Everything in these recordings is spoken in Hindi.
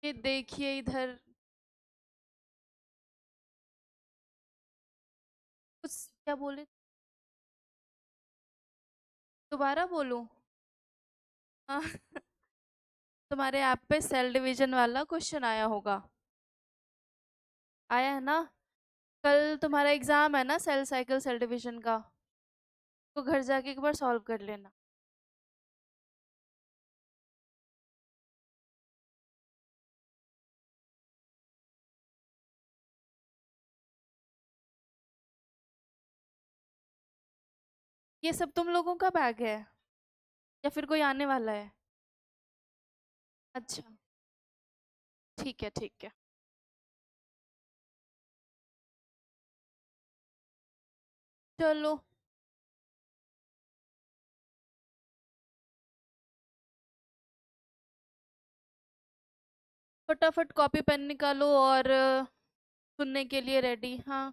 ये देखिए इधर कुछ क्या बोले, दोबारा बोलूं? हाँ। तुम्हारे ऐप पे सेल डिवीजन वाला क्वेश्चन आया होगा। आया है ना? कल तुम्हारा एग्जाम है ना सेल साइकिल सेल डिवीजन का, तो घर जाके एक बार सॉल्व कर लेना। ये सब तुम लोगों का बैग है या फिर कोई आने वाला है? अच्छा, ठीक है ठीक है। चलो, फटाफट कॉपी पेन निकालो और सुनने के लिए रेडी। हाँ,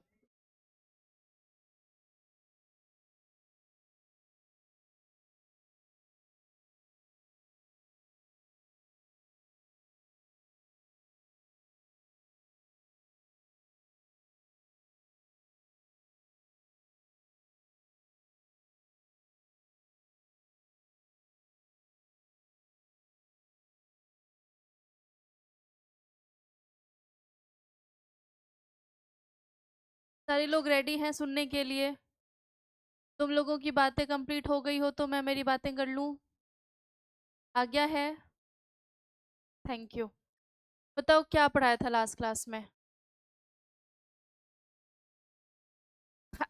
सारे लोग रेडी हैं सुनने के लिए? तुम लोगों की बातें कंप्लीट हो गई हो तो मैं मेरी बातें कर लूं? आज्ञा है? Thank you. बताओ क्या पढ़ाया था लास्ट क्लास में? हाँ,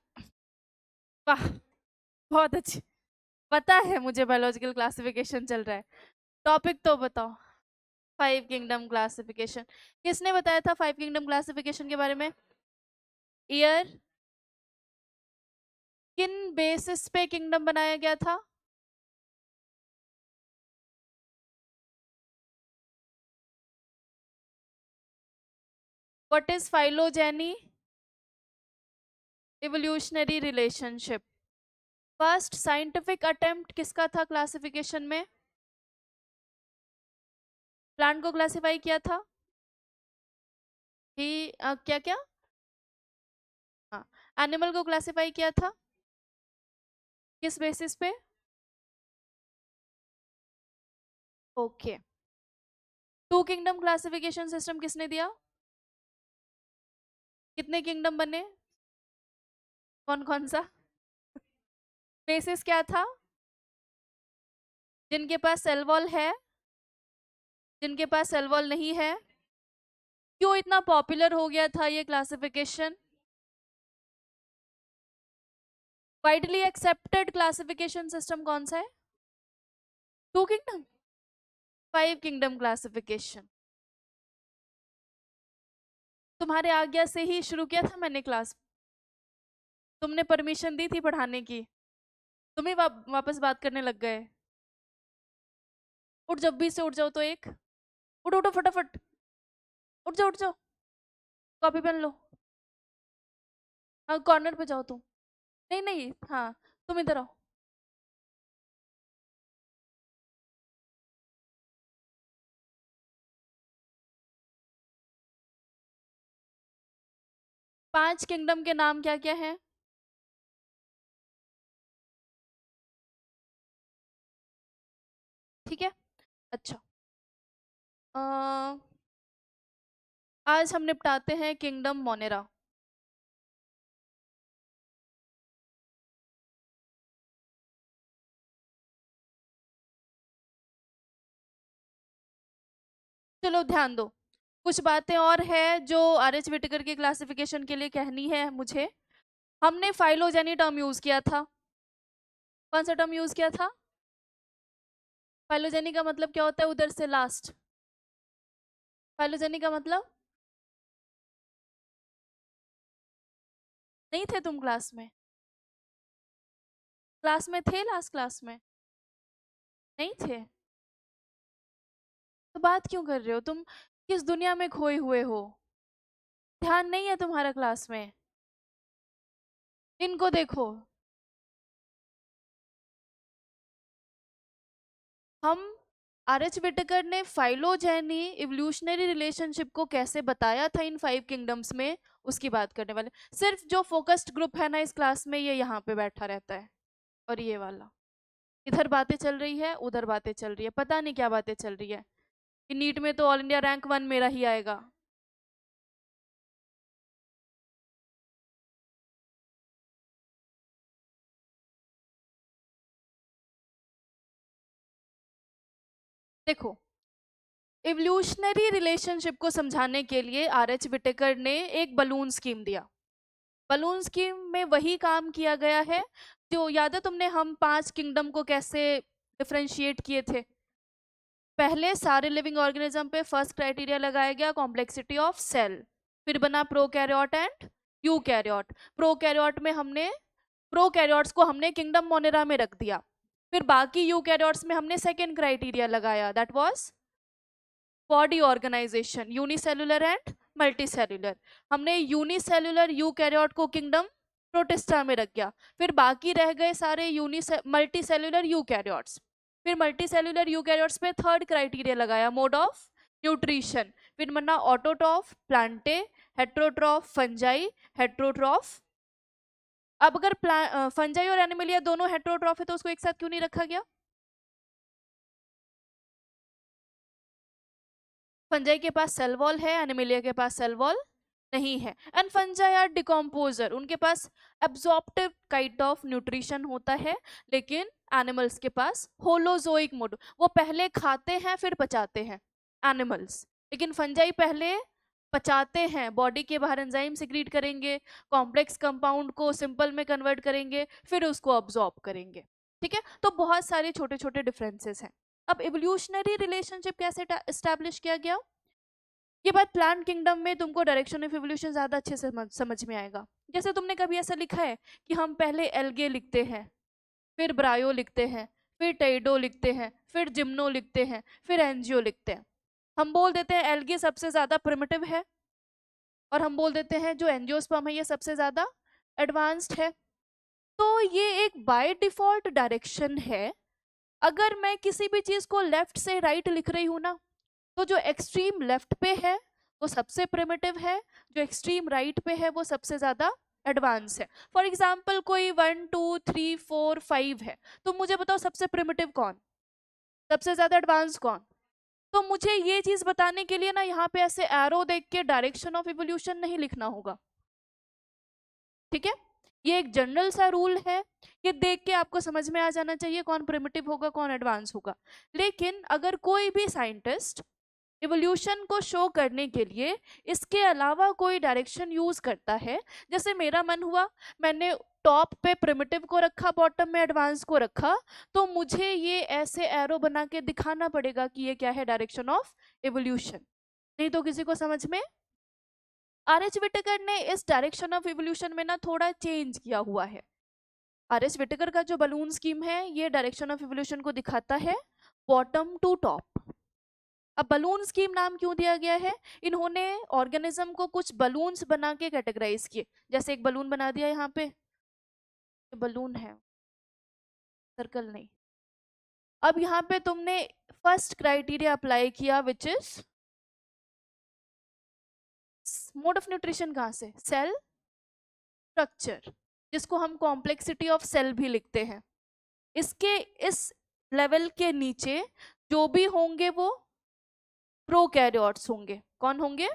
वाह, बहुत अच्छी। पता है मुझे बायोलॉजिकल क्लासिफिकेशन चल रहा है। टॉपिक तो बताओ। Five kingdom classification. किसने बताया था फाइव किंगडम क्लासिफिकेशन के बारे में? ईयर? किन बेसिस पे किंगडम बनाया गया था? What is phylogeny? Evolutionary relationship. First scientific attempt किसका था क्लासिफिकेशन में? प्लांट को क्लासिफाई किया था कि क्या क्या? हाँ। एनिमल को क्लासिफाई किया था किस बेसिस पे? Okay. Two kingdom classification system किसने दिया? कितने किंगडम बने? कौन कौन सा? बेसिस क्या था? जिनके पास सेल वॉल है, जिनके पास सेल वॉल नहीं है। क्यों इतना पॉपुलर हो गया था ये classification? Widely accepted classification system कौन सा है? Two kingdom? Five kingdom classification. तुम्हारे आज्ञा से ही शुरू किया था मैंने क्लास। तुमने परमिशन दी थी पढ़ाने की, तुम ही वापस बात करने लग गए। उठ, जब भी से उठ जाओ तो एक। उठो उठो फटाफट, उठ जाओ उठ जाओ। कॉपी पेन लो। हाँ, कॉर्नर पे जाओ तुम। नहीं नहीं, हाँ, तुम इधर आओ। 5 किंगडम के नाम क्या क्या हैं? ठीक है। अच्छा, अ, आज हम निपटाते हैं किंगडम मोनेरा। चलो ध्यान दो, कुछ बातें और है जो आर एच विटेकर के क्लासिफिकेशन के लिए कहनी है मुझे। हमने फाइलोजेनी टर्म यूज किया था। कौन सा टर्म यूज किया था? फाइलोजेनी का मतलब क्या होता है? उधर से लास्ट। फाइलोजेनी का मतलब? नहीं थे तुम क्लास में? क्लास में थे, लास्ट क्लास में? नहीं थे? तो बात क्यों कर रहे हो तुम? किस दुनिया में खोए हुए हो? ध्यान नहीं है तुम्हारा क्लास में? इनको देखो। हम आर.एच. विटेकर ने फाइलोजेनी इवोल्यूशनरी रिलेशनशिप को कैसे बताया था इन 5 किंगडम्स में, उसकी बात करने वाले। सिर्फ जो फोकस्ड ग्रुप है ना इस क्लास में, ये यहाँ पे बैठा रहता है, और ये वाला इधर बातें चल रही है, उधर बातें चल रही है, पता नहीं क्या बातें चल रही है कि नीट में तो ऑल इंडिया रैंक 1 मेरा ही आएगा। देखो, इवोल्यूशनरी रिलेशनशिप को समझाने के लिए आर.एच. विटेकर ने एक बलून स्कीम दिया। बलून स्कीम में वही काम किया गया है जो याद है तुमने, हम 5 किंगडम को कैसे डिफरेंशिएट किए थे। पहले सारे लिविंग ऑर्गेनिज्म पे फर्स्ट क्राइटेरिया लगाया गया कॉम्प्लेक्सिटी ऑफ सेल, फिर बना प्रोकैरियोट एंड यूकैरियोट। प्रोकैरियोट में हमने प्रोकैरियोट्स को हमने किंगडम मोनेरा में रख दिया, फिर बाकी यूकैरियोट्स में हमने सेकेंड क्राइटेरिया लगाया, that was body organisation, unicellular and multicellular. हमने यूनिसेलुलर यूकैरियोट को किंगडम प्रोटिस्टा में रख दिया, फिर बाकी रह गए सारे मल्टीसेलुलर यूकैरियोट्स। फिर मल्टीसेलुलर यूकैरियोट्स पे थर्ड क्राइटेरिया लगाया, मोड ऑफ न्यूट्रिशन, फिर बना autotroph, plantae, heterotroph, fungi, heterotroph. अब अगर फंजाई और एनिमलिया दोनों हेट्रोट्रॉफ है तो उसको एक साथ क्यों नहीं रखा गया? फंजाई के पास सेल वॉल है, एनिमलिया के पास सेल वॉल नहीं है। एंड फंजाई आर डिकम्पोजर, उनके पास एब्जॉर्प्टिव काइंड ऑफ न्यूट्रिशन होता है, लेकिन एनिमल्स के पास होलोजोइक मोड, वो पहले खाते हैं फिर पचाते हैं एनिमल्स, लेकिन फंजाई पहले पचाते हैं, बॉडी के बाहर एंजाइम सिक्रीट करेंगे, कॉम्प्लेक्स कंपाउंड को सिंपल में कन्वर्ट करेंगे, फिर उसको अब्जॉर्ब करेंगे। ठीक है, तो बहुत सारे छोटे छोटे डिफरेंसेस हैं। अब इवोल्यूशनरी रिलेशनशिप कैसे एस्टैब्लिश किया गया, ये बात प्लांट किंगडम में तुमको डायरेक्शन ऑफ इवोल्यूशन ज्यादा अच्छे से समझ में आएगा। जैसे तुमने कभी ऐसा लिखा है कि हम पहले एल्गे लिखते हैं, फिर ब्रायो लिखते हैं, फिर टेइडो लिखते हैं, फिर जिम्नो लिखते हैं, फिर एंजियो लिखते हैं। हम बोल देते हैं एल्गे सबसे ज्यादा प्रिमिटिव है, और हम बोल देते हैं जो एंजियोस्पर्म है ये सबसे ज्यादा एडवांस्ड है। तो ये एक बाय डिफॉल्ट डायरेक्शन है। अगर मैं किसी भी चीज को लेफ्ट से राइट लिख रही हूं ना, तो जो एक्सट्रीम लेफ्ट पे है वो सबसे प्रिमिटिव है, जो एक्सट्रीम राइट पे है वो सबसे ज्यादा एडवांस है। फॉर एग्जाम्पल कोई 1 2 3 4 5 है, तो मुझे बताओ सबसे प्रिमिटिव कौन, सबसे ज्यादा एडवांस कौन? तो मुझे ये चीज बताने के लिए ना यहाँ पे ऐसे एरो देख के डायरेक्शन ऑफ इवोल्यूशन नहीं लिखना होगा। ठीक है, ये एक जनरल सा रूल है, ये देख के आपको समझ में आ जाना चाहिए कौन प्रिमिटिव होगा कौन एडवांस होगा। लेकिन अगर कोई भी साइंटिस्ट इवोल्यूशन को शो करने के लिए इसके अलावा कोई डायरेक्शन यूज करता है, जैसे मेरा मन हुआ मैंने टॉप पे प्रिमिटिव को रखा, बॉटम में एडवांस को रखा, तो मुझे ये ऐसे एरो बना के दिखाना पड़ेगा कि ये क्या है, डायरेक्शन ऑफ इवोल्यूशन, नहीं तो किसी को समझ में। आर.एच. विटेकर ने इस डायरेक्शन ऑफ इवोल्यूशन में ना थोड़ा चेंज किया हुआ है। आर.एच. विटेकर का जो बलून स्कीम है ये डायरेक्शन ऑफ इवोल्यूशन को दिखाता है बॉटम टू टॉप। अब बलून स्कीम नाम क्यों दिया गया है, इन्होंने ऑर्गेनिज्म को कुछ बलून्स बना के कैटेगराइज किए, जैसे एक बलून बना दिया यहाँ पे, बलून है सर्कल नहीं। अब यहाँ पे तुमने फर्स्ट क्राइटेरिया अप्लाई किया which is mode of nutrition, कहाँ से, सेल स्ट्रक्चर, जिसको हम कॉम्प्लेक्सिटी ऑफ सेल भी लिखते हैं। इसके इस लेवल के नीचे जो भी होंगे वो प्रोकैरियोट्स होंगे। कौन होंगे,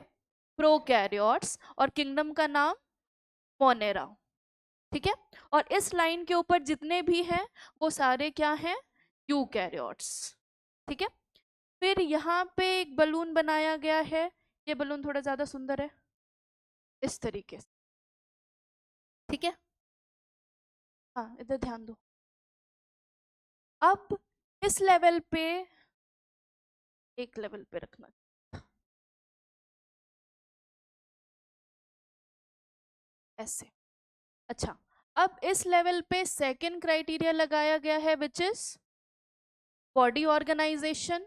प्रोकैरियोट्स, और किंगडम का नाम मोनेरा। ठीक है, और इस लाइन के ऊपर जितने भी हैं वो सारे क्या हैं, यूकैरियोट्स। ठीक है, फिर यहाँ पे एक बलून बनाया गया है, ये बलून थोड़ा ज्यादा सुंदर है इस तरीके से। ठीक है, हाँ इधर ध्यान दो। अब इस लेवल पे, एक लेवल पे रखना, ऐसे। अच्छा, अब इस लेवल पे सेकंड क्राइटेरिया लगाया गया है विच इज बॉडी ऑर्गेनाइजेशन।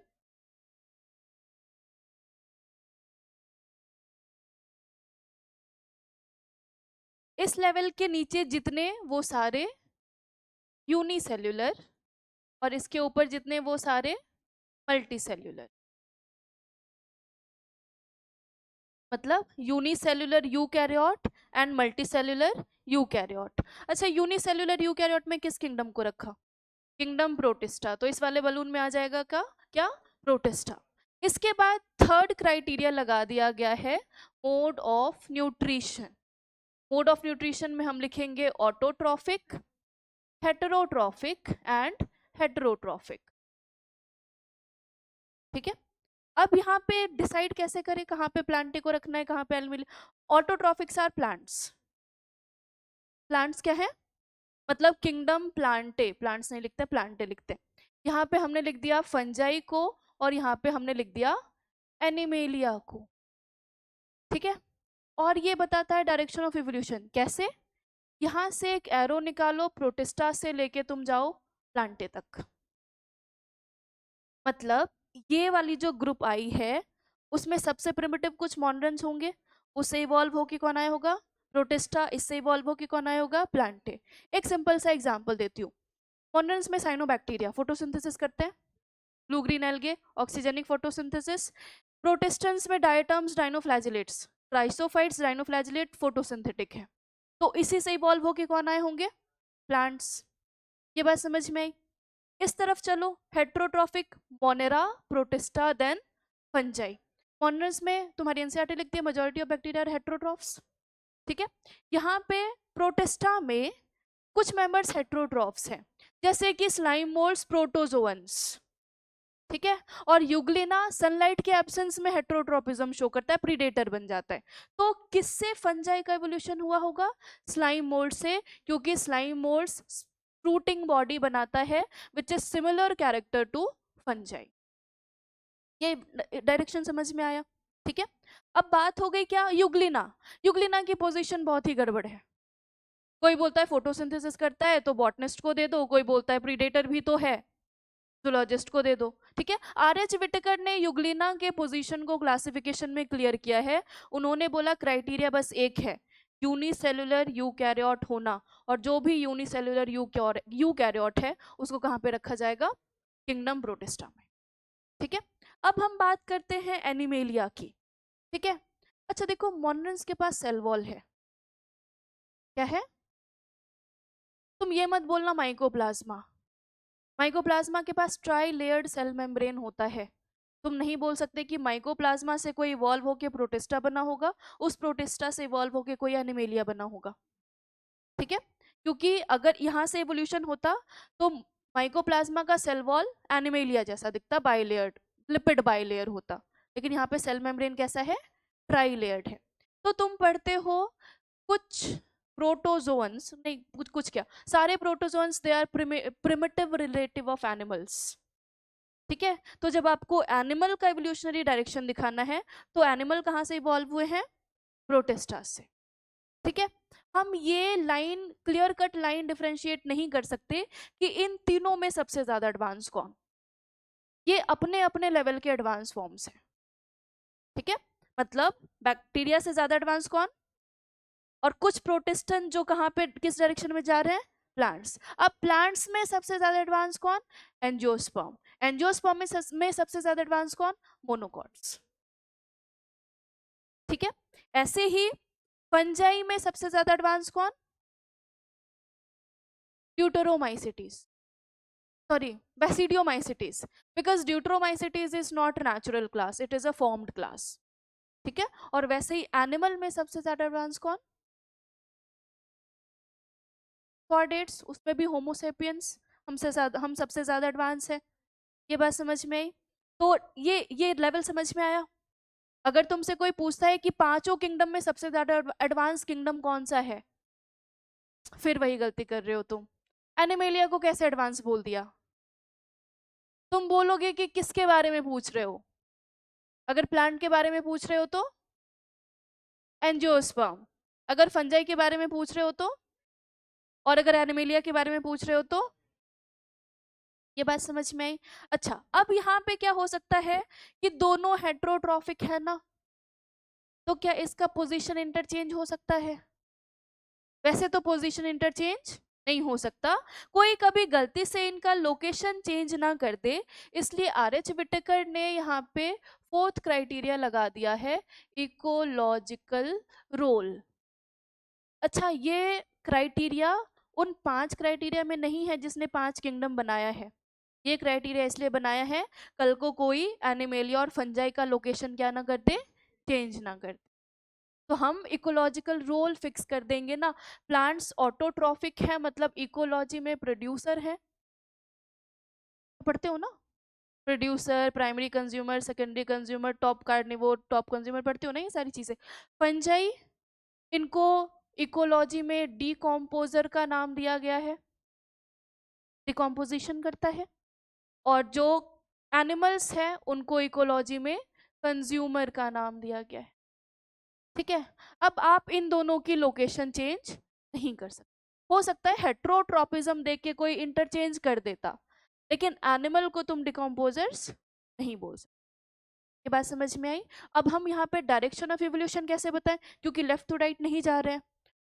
इस लेवल के नीचे जितने वो सारे यूनिसेल्युलर, और इसके ऊपर जितने वो सारे मल्टीसेल्यूलर, मतलब unicellular eukaryote and multicellular eukaryote. अच्छा, यूनिसेल्युलर यूकैरियोट में किस किंगडम को रखा? किंगडम प्रोटिस्टा, तो इस वाले बलून में आ जाएगा क्या प्रोटिस्टा। इसके बाद थर्ड क्राइटेरिया लगा दिया गया है mode of nutrition. Mode of nutrition में हम लिखेंगे ऑटोट्रॉफिक, हेटेरोट्रॉफिक एंड हेटेरोट्रॉफिक। ठीक है, अब यहाँ पे डिसाइड कैसे करें कहाँ पे प्लांटे को रखना है, कहाँ पे एनिमल। ऑटोट्रॉफिक्स आर प्लांट्स, प्लांट्स क्या है मतलब किंगडम प्लांटे, प्लांट्स नहीं लिखते प्लांटे लिखते। यहाँ पे हमने लिख दिया फंजाई को और यहाँ पे हमने लिख दिया एनिमेलिया को। ठीक है, और ये बताता है डायरेक्शन ऑफ इवोल्यूशन कैसे। यहाँ से एक एरो निकालो, प्रोटिस्टा से लेके तुम जाओ प्लांटे तक। मतलब ये वाली जो ग्रुप आई है उसमें सबसे प्रिमिटिव कुछ मॉनरन्स होंगे, उससे इवॉल्व होके कौन आया होगा प्रोटिस्टा, इससे इवॉल्व होके कौन आया होगा प्लांटे। एक सिंपल सा एग्जांपल देती हूँ। मॉनरन्स में साइनोबैक्टीरिया फोटोसिंथेसिस करते हैं, blue green algae oxygenic photosynthesis. प्रोटिस्टेंस में डायटम्स डाइनोफ्लैजिलेट्स, क्राइसोफाइट्स डाइनोफ्लैजिलेट फोटोसिंथेटिक है, तो इसी से इवॉल्व होके कौन आए होंगे प्लांट्स। ये बात समझ में आई। इस तरफ चलो, heterotrophic Monera Protista then fungi. Monerans में तुम्हारी एनसीईआरटी लिखती है मेजॉरिटी ऑफ बैक्टीरिया हेट्रोट्रॉफ्स। ठीक है, यहाँ पे प्रोटिस्टा में कुछ मेंबर्स हेट्रोट्रॉफ्स हैं जैसे कि स्लाइम मोल्ड्स प्रोटोजोअन्स। ठीक है, और यूग्लिना सनलाइट के एब्सेंस में हेट्रोट्रोपिज्म शो करता है, प्रीडेटर बन जाता है। तो किससे फंजाई का एवोल्यूशन हुआ होगा स्लाइम मोल्ड से, क्योंकि स्लाइम मोल्ड्स फ्रूटिंग बॉडी बनाता है which is similar character to fungi. ये डायरेक्शन समझ में आया। ठीक है, अब बात हो गई क्या यूग्लिना। यूग्लिना की पोजीशन बहुत ही गड़बड़ है। कोई बोलता है फोटोसिंथेसिस करता है तो बॉटनिस्ट को दे दो, कोई बोलता है प्रीडेटर भी तो है जूलॉजिस्ट को दे दो। ठीक है, आर.एच. विटेकर ने यूग्लिना के पोजीशन को क्लासिफिकेशन में क्लियर किया है। उन्होंने बोला क्राइटेरिया बस एक है, यूनिसेल्युलर यूकैरियोट होना, और जो भी यूनिसेल्युलर यूकैरियोट है उसको कहाँ पे रखा जाएगा किंगडम प्रोटिस्टा में। ठीक है, अब हम बात करते हैं एनिमेलिया की। ठीक है, अच्छा देखो मॉनरल्स के पास सेल वॉल है, क्या है, तुम ये मत बोलना माइकोप्लाज्मा। माइकोप्लाज्मा के पास ट्राई लेयर्ड सेल मेम्ब्रेन होता है। तुम नहीं बोल सकते कि माइकोप्लाज्मा से कोई इवॉल्व होके प्रोटिस्टा बना होगा, उस प्रोटिस्टा से इवॉल्व होके कोई एनिमेलिया बना होगा। ठीक है, क्योंकि अगर यहाँ से इवोल्यूशन होता तो माइकोप्लाज्मा का सेल वॉल एनिमेलिया जैसा दिखता, बाइलेयर्ड लिपिड बाइलेयर होता, लेकिन यहाँ पे सेल मेम्ब्रेन कैसा है ट्राई लेयर्ड है। तो तुम पढ़ते हो कुछ प्रोटोजोन्स, नहीं कुछ कुछ क्या सारे protozoans they are primitive relative of animals. ठीक है, तो जब आपको एनिमल का एवोल्यूशनरी डायरेक्शन दिखाना है तो एनिमल कहाँ से इवॉल्व हुए हैं प्रोटिस्टा से। ठीक है, हम ये line clear cut line differentiate नहीं कर सकते कि इन तीनों में सबसे ज्यादा एडवांस कौन, ये अपने अपने लेवल के एडवांस फॉर्म्स हैं। ठीक है, मतलब बैक्टीरिया से ज्यादा एडवांस कौन, और कुछ प्रोटिस्टन जो कहाँ पे किस डायरेक्शन में जा रहे हैं प्लांट्स। अब प्लांट्स में सबसे ज्यादा एडवांस कौन एंजियोस्पर्म, एंजियोस्पर्म में सबसे ज्यादा एडवांस कौन मोनोकॉट्स। ठीक है, ऐसे ही फंजाई में सबसे ज्यादा एडवांस कौन deuteromycetes, sorry basidiomycetes, because deuteromycetes is not natural class, it is a formed class. ठीक है, और वैसे ही एनिमल में सबसे ज्यादा एडवांस कौन कॉर्डेट्स, उसमें भी होमोसेपियंस हम सबसे ज्यादा एडवांस है। ये बात समझ में आई, तो ये लेवल समझ में आया। अगर तुमसे कोई पूछता है कि पांचों किंगडम में सबसे ज्यादा एडवांस किंगडम कौन सा है, फिर वही गलती कर रहे हो तुम। एनिमेलिया को कैसे एडवांस बोल दिया, तुम बोलोगे कि किसके बारे में पूछ रहे हो, अगर प्लांट के बारे में पूछ रहे हो तो एंजियोस्पर्म, अगर फंजाई के बारे में पूछ रहे हो तो, और अगर एनिमेलिया के बारे में पूछ रहे हो तो। ये बात समझ में आई। अच्छा, अब यहाँ पे क्या हो सकता है कि दोनों हेट्रोट्रॉफिक है ना, तो क्या इसका पोजीशन इंटरचेंज हो सकता है, वैसे तो पोजीशन इंटरचेंज नहीं हो सकता। कोई कभी गलती से इनका लोकेशन चेंज ना कर दे, इसलिए आर एच विटेकर ने यहाँ पे फोर्थ क्राइटेरिया लगा दिया है, इकोलॉजिकल रोल। अच्छा, ये क्राइटेरिया उन 5 क्राइटेरिया में नहीं है जिसने 5 किंगडम बनाया है। ये क्राइटेरिया इसलिए बनाया है, कल को कोई एनिमेलिया और फंजाई का लोकेशन क्या ना कर दे, चेंज ना कर दे। तो हम इकोलॉजिकल रोल फिक्स कर देंगे ना। प्लांट्स ऑटोट्रॉफिक है, मतलब इकोलॉजी में प्रोड्यूसर है, पढ़ते हो ना, producer, primary consumer, secondary consumer, top carnivore, top consumer, पढ़ते हो ना ये सारी चीजें। फंजाई, इनको इकोलॉजी में डीकॉम्पोजर का नाम दिया गया है, डिकॉम्पोजिशन करता है। और जो एनिमल्स हैं उनको इकोलॉजी में कंज्यूमर का नाम दिया गया है। ठीक है। अब आप इन दोनों की लोकेशन चेंज नहीं कर सकते। हो सकता है हेट्रोट्रोपिज्म देख के कोई इंटरचेंज कर देता, लेकिन एनिमल को तुम डिकम्पोजर्स नहीं बोल सकते। ये बात समझ में आई। अब हम यहाँ पे डायरेक्शन ऑफ इवोल्यूशन कैसे बताएं, क्योंकि लेफ्ट टू राइट नहीं जा रहे हैं,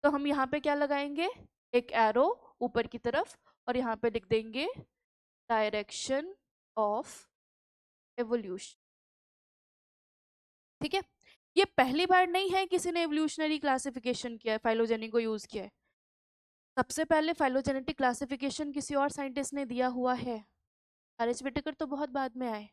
तो हम यहाँ पे क्या लगाएंगे, एक एरो ऊपर की तरफ, और यहाँ पे लिख देंगे डायरेक्शन ऑफ एवोल्यूशन। ठीक है। ये पहली बार नहीं है किसी ने एवोल्यूशनरी क्लासिफिकेशन किया है, फाइलोजेनी को यूज किया है। सबसे पहले फाइलोजेनेटिक क्लासिफिकेशन किसी और साइंटिस्ट ने दिया हुआ है, आर एच विटेकर तो बहुत बाद में आए।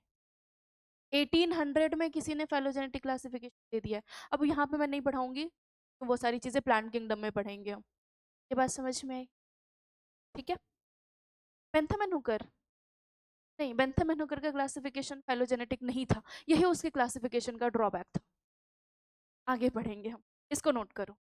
1800 में किसी ने फाइलोजेनेटिक क्लासिफिकेशन दे दिया है। अब यहाँ पे मैं नहीं पढ़ाऊंगी, तो वो सारी चीजें प्लांट किंगडम में पढ़ेंगे हम। ये बात समझ में आई। ठीक है। बेंथामेन हुकर, नहीं, बेंथामेन हुकर का क्लासिफिकेशन फाइलोजेनेटिक नहीं था, यही उसके क्लासिफिकेशन का ड्रॉबैक था। आगे बढ़ेंगे हम, इसको नोट करो।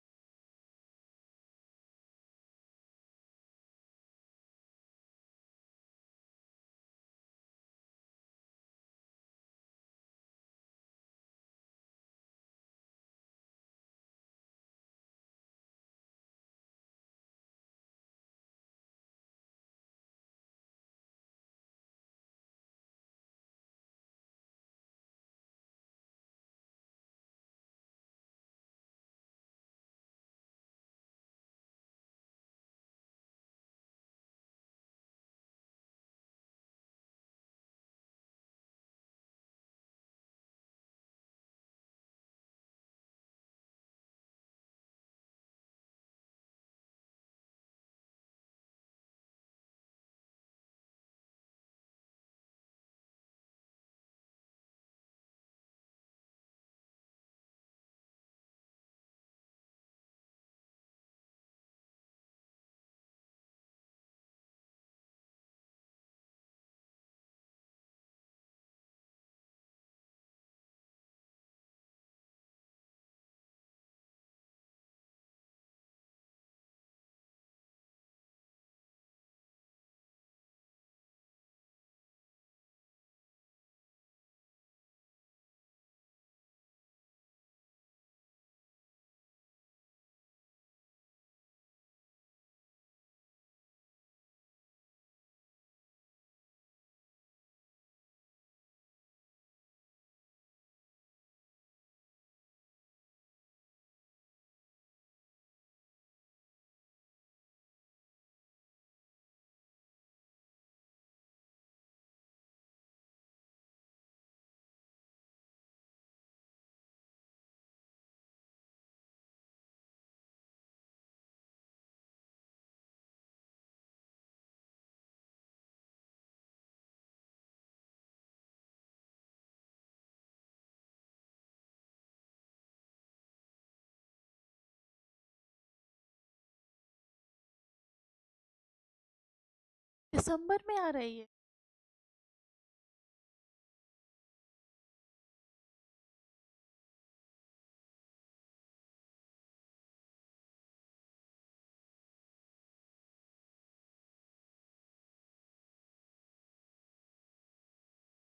दिसंबर में आ रही है?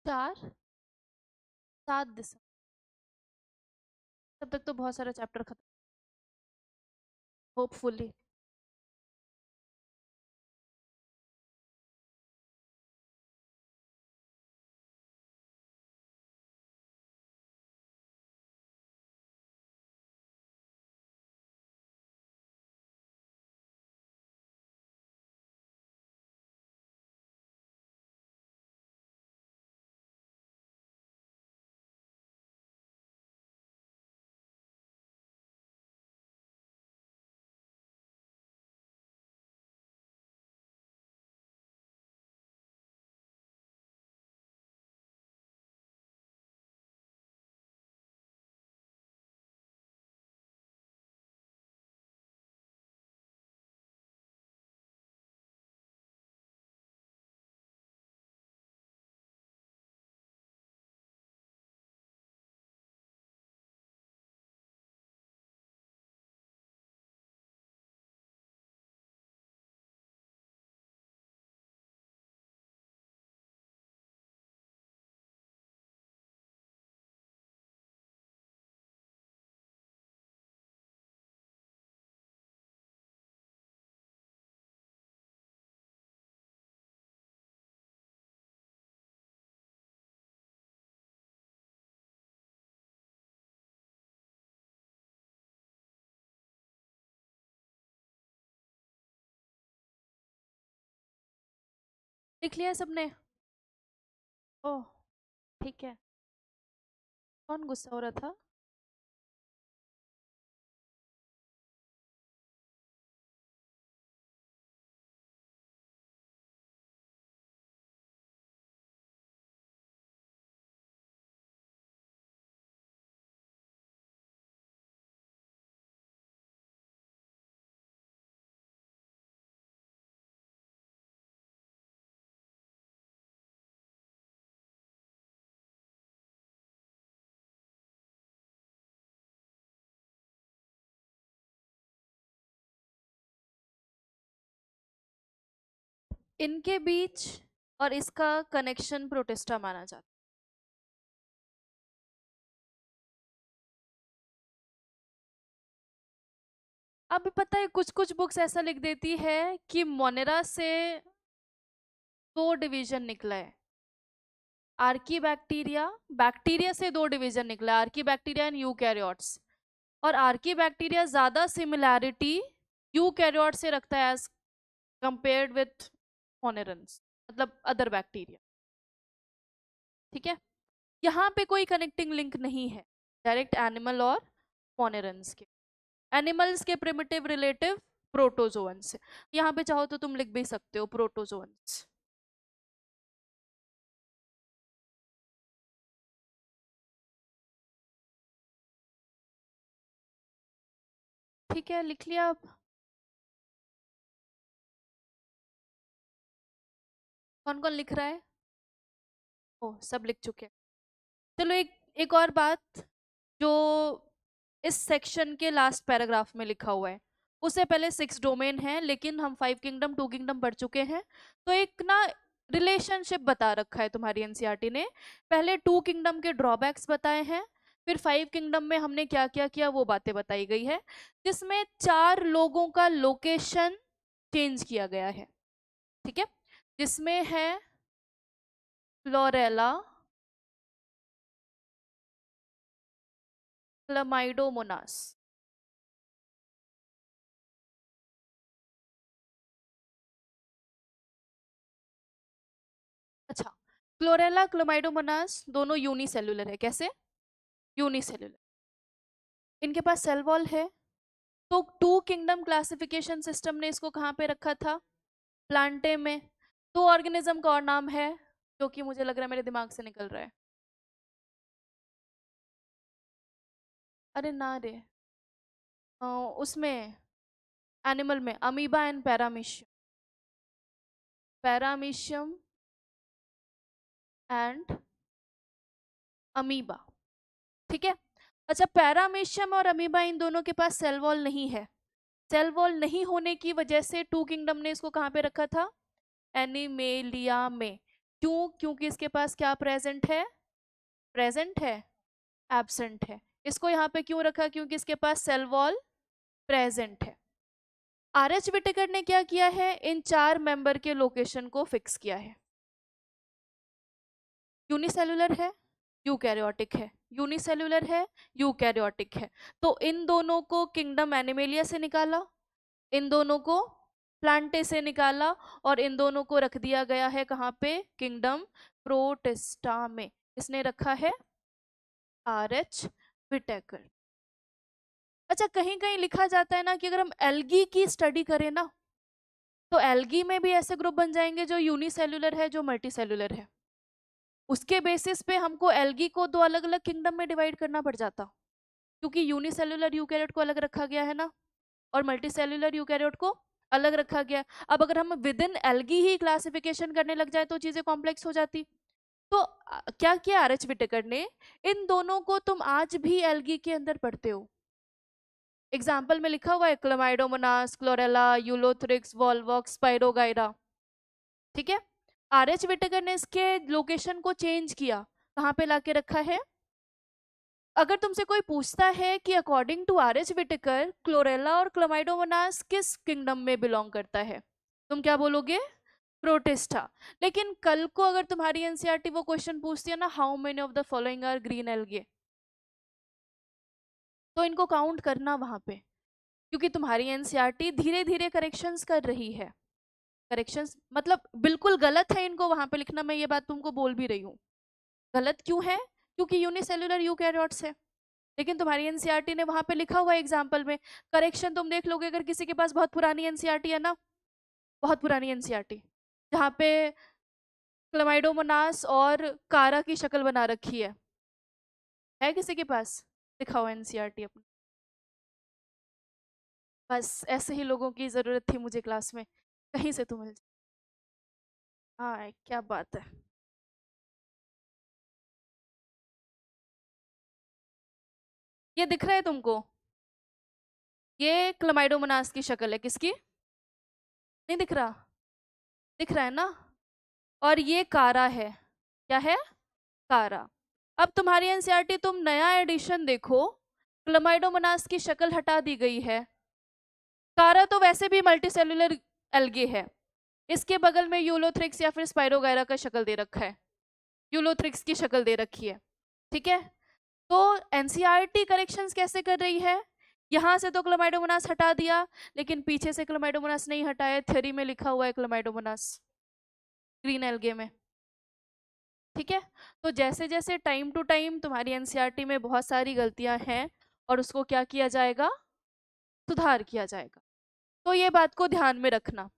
4-7 दिसंबर, तब तक तो बहुत सारा चैप्टर खत्म, होपफुली। लिख लिया है सबने? ओह ठीक है। कौन गुस्सा हो रहा था? इनके बीच और इसका कनेक्शन प्रोटेस्टा माना जाता है। अब पता है कुछ कुछ बुक्स ऐसा लिख देती है कि मोनेरा से दो डिवीजन निकला है। आर्की बैक्टीरिया, बैक्टीरिया से दो डिवीजन निकला, आर्की बैक्टीरिया एंड यूकैरियोट्स। और आर्की बैक्टीरिया ज्यादा सिमिलैरिटी यूकैरियोट से रखता है एज कंपेयर्ड विथ मोनेरन्स, मतलब अदर बैक्टीरिया। ठीक है, यहाँ पे कोई कनेक्टिंग लिंक नहीं है डायरेक्ट एनिमल और मोनेरन्स के। एनिमल्स के प्रिमिटिव रिलेटिव प्रोटोजोअन्स। यहाँ पे चाहो तो तुम लिख भी सकते हो प्रोटोजोअन्स। ठीक है, लिख लिया अब? कौन कौन लिख रहा है? ओ सब लिख चुके हैं। चलो एक एक और बात जो इस सेक्शन के लास्ट पैराग्राफ में लिखा हुआ है, उससे पहले 6 डोमेन है लेकिन हम 5 किंगडम 2 किंगडम पढ़ चुके हैं। तो एक ना रिलेशनशिप बता रखा है तुम्हारी एनसीईआरटी ने। पहले 2 किंगडम के ड्रॉबैक्स बताए हैं, फिर 5 किंगडम में हमने क्या क्या किया वो बातें बताई गई है, जिसमें 4 लोगों का लोकेशन चेंज किया गया है। ठीक है, जिसमें है फ्लोरेला, क्लमाइडोमोनास। अच्छा, क्लोरेला क्लोमाइडोमोनास दोनों यूनिसेलुलर है। कैसे? यूनिसेलुलर। इनके पास सेल वॉल है। तो 2 किंगडम क्लासिफिकेशन सिस्टम ने इसको कहाँ पे रखा था? प्लांटे में। तो ऑर्गेनिज्म का और नाम है जो कि मुझे लग रहा है मेरे दिमाग से निकल रहा है। अरे ना रे, उसमें एनिमल में amoeba and paramecium, paramecium and amoeba. ठीक है। अच्छा, पैरामीशियम और अमीबा इन दोनों के पास सेल वॉल नहीं है। सेल वॉल नहीं होने की वजह से 2 किंगडम ने इसको कहाँ पे रखा था? एनिमेलिया में। क्यों? क्योंकि इसके पास क्या प्रेजेंट है? प्रेजेंट है, एब्सेंट है। इसको यहाँ पे क्यों रखा? क्योंकि इसके पास सेल वॉल प्रेजेंट है। आर एच विटेकर ने क्या किया है? इन 4 मेंबर के लोकेशन को फिक्स किया है। यूनिसेलुलर है, यूकैरियोटिक है, यूनिसेलुलर है, यूकैरियोटिक है। तो इन दोनों को किंगडम एनिमेलिया से निकाला, इन दोनों को प्लांटे से निकाला, और इन दोनों को रख दिया गया है कहाँ पे? किंगडम प्रोटिस्टा में। इसने रखा है आर एच विटेकर। अच्छा, कहीं कहीं लिखा जाता है ना कि अगर हम एल्गी की स्टडी करें ना, तो एल्गी में भी ऐसे ग्रुप बन जाएंगे जो यूनिसेलुलर है, जो मल्टीसेलुलर है। उसके बेसिस पे हमको एल्गी को 2 अलग अलग किंगडम में डिवाइड करना पड़ जाता, क्योंकि यूनिसेलुलर यूकैरियोट को अलग रखा गया है ना, और मल्टीसेलुलर यूकैरियोट को अलग रखा गया। अब अगर हम with in algae he classification करने लग जाए तो चीजें कॉम्प्लेक्स हो जाती। तो क्या किया आर एच विटेकर ने? इन दोनों को तुम आज भी एल्गी के अंदर पढ़ते हो। एग्जाम्पल में लिखा हुआ है Chlamydomonas, chlorella, Ulothrix, Volvox, spirogyra. ठीक है, आर एच विटेकर ने इसके लोकेशन को चेंज किया, कहाँ पे लाके रखा है? अगर तुमसे कोई पूछता है कि according to R H Whittaker chlorella और क्लमाइडोमोनास किस किंगडम में बिलोंग करता है, तुम क्या बोलोगे? प्रोटिस्टा। लेकिन कल को अगर तुम्हारी एनसीईआरटी वो क्वेश्चन पूछती है ना, how many of the following are green algae, तो इनको काउंट करना वहां पे, क्योंकि तुम्हारी एनसीईआरटी धीरे धीरे करेक्शंस कर रही है। करेक्शंस मतलब बिल्कुल गलत है इनको वहां पे लिखना, मैं ये बात तुमको बोल भी रही हूँ। गलत क्यों है? क्योंकि यूनिसेल्युलर यूकैरियोट्स है। लेकिन तुम्हारी एनसीईआरटी ने वहां पे लिखा हुआ है एग्जाम्पल में। करेक्शन तुम देख लोगे अगर किसी के पास बहुत पुरानी एनसीईआरटी है ना, बहुत पुरानी एनसीईआरटी, जहाँ पे क्लमाइडोमोनास और कारा की शक्ल बना रखी है किसी के पास लिखा हुआ एनसीईआरटी अपनी? बस ऐसे ही लोगों की जरूरत थी मुझे क्लास में, कहीं से तो मिल जाए। हाँ क्या बात है। ये दिख रहा है तुमको? ये क्लमाइडोमोनास की शक्ल है, किसकी? नहीं दिख रहा? दिख रहा है ना? और ये कारा है, क्या है? कारा। अब तुम्हारी एनसीईआरटी तुम नया एडिशन देखो, क्लमाइडोमोनास की शक्ल हटा दी गई है। कारा तो वैसे भी मल्टीसेलुलर एल्गे है, इसके बगल में यूलोथ्रिक्स या फिर स्पाइरोगायरा का शक्ल दे रखा है, यूलोथ्रिक्स की शक्ल दे रखी है। ठीक है, तो एनसीईआरटी करेक्शंस कैसे कर रही है? यहां से तो क्लमाइडोमोनास हटा दिया, लेकिन पीछे से क्लमाइडोमोनास नहीं हटाया, थ्योरी में लिखा हुआ है क्लमाइडोमोनास ग्रीन एल्गे में। ठीक है, तो जैसे जैसे टाइम टू टाइम तुम्हारी एनसीईआरटी में बहुत सारी गलतियां हैं और उसको क्या किया जाएगा? सुधार किया जाएगा। तो ये बात को ध्यान में रखना।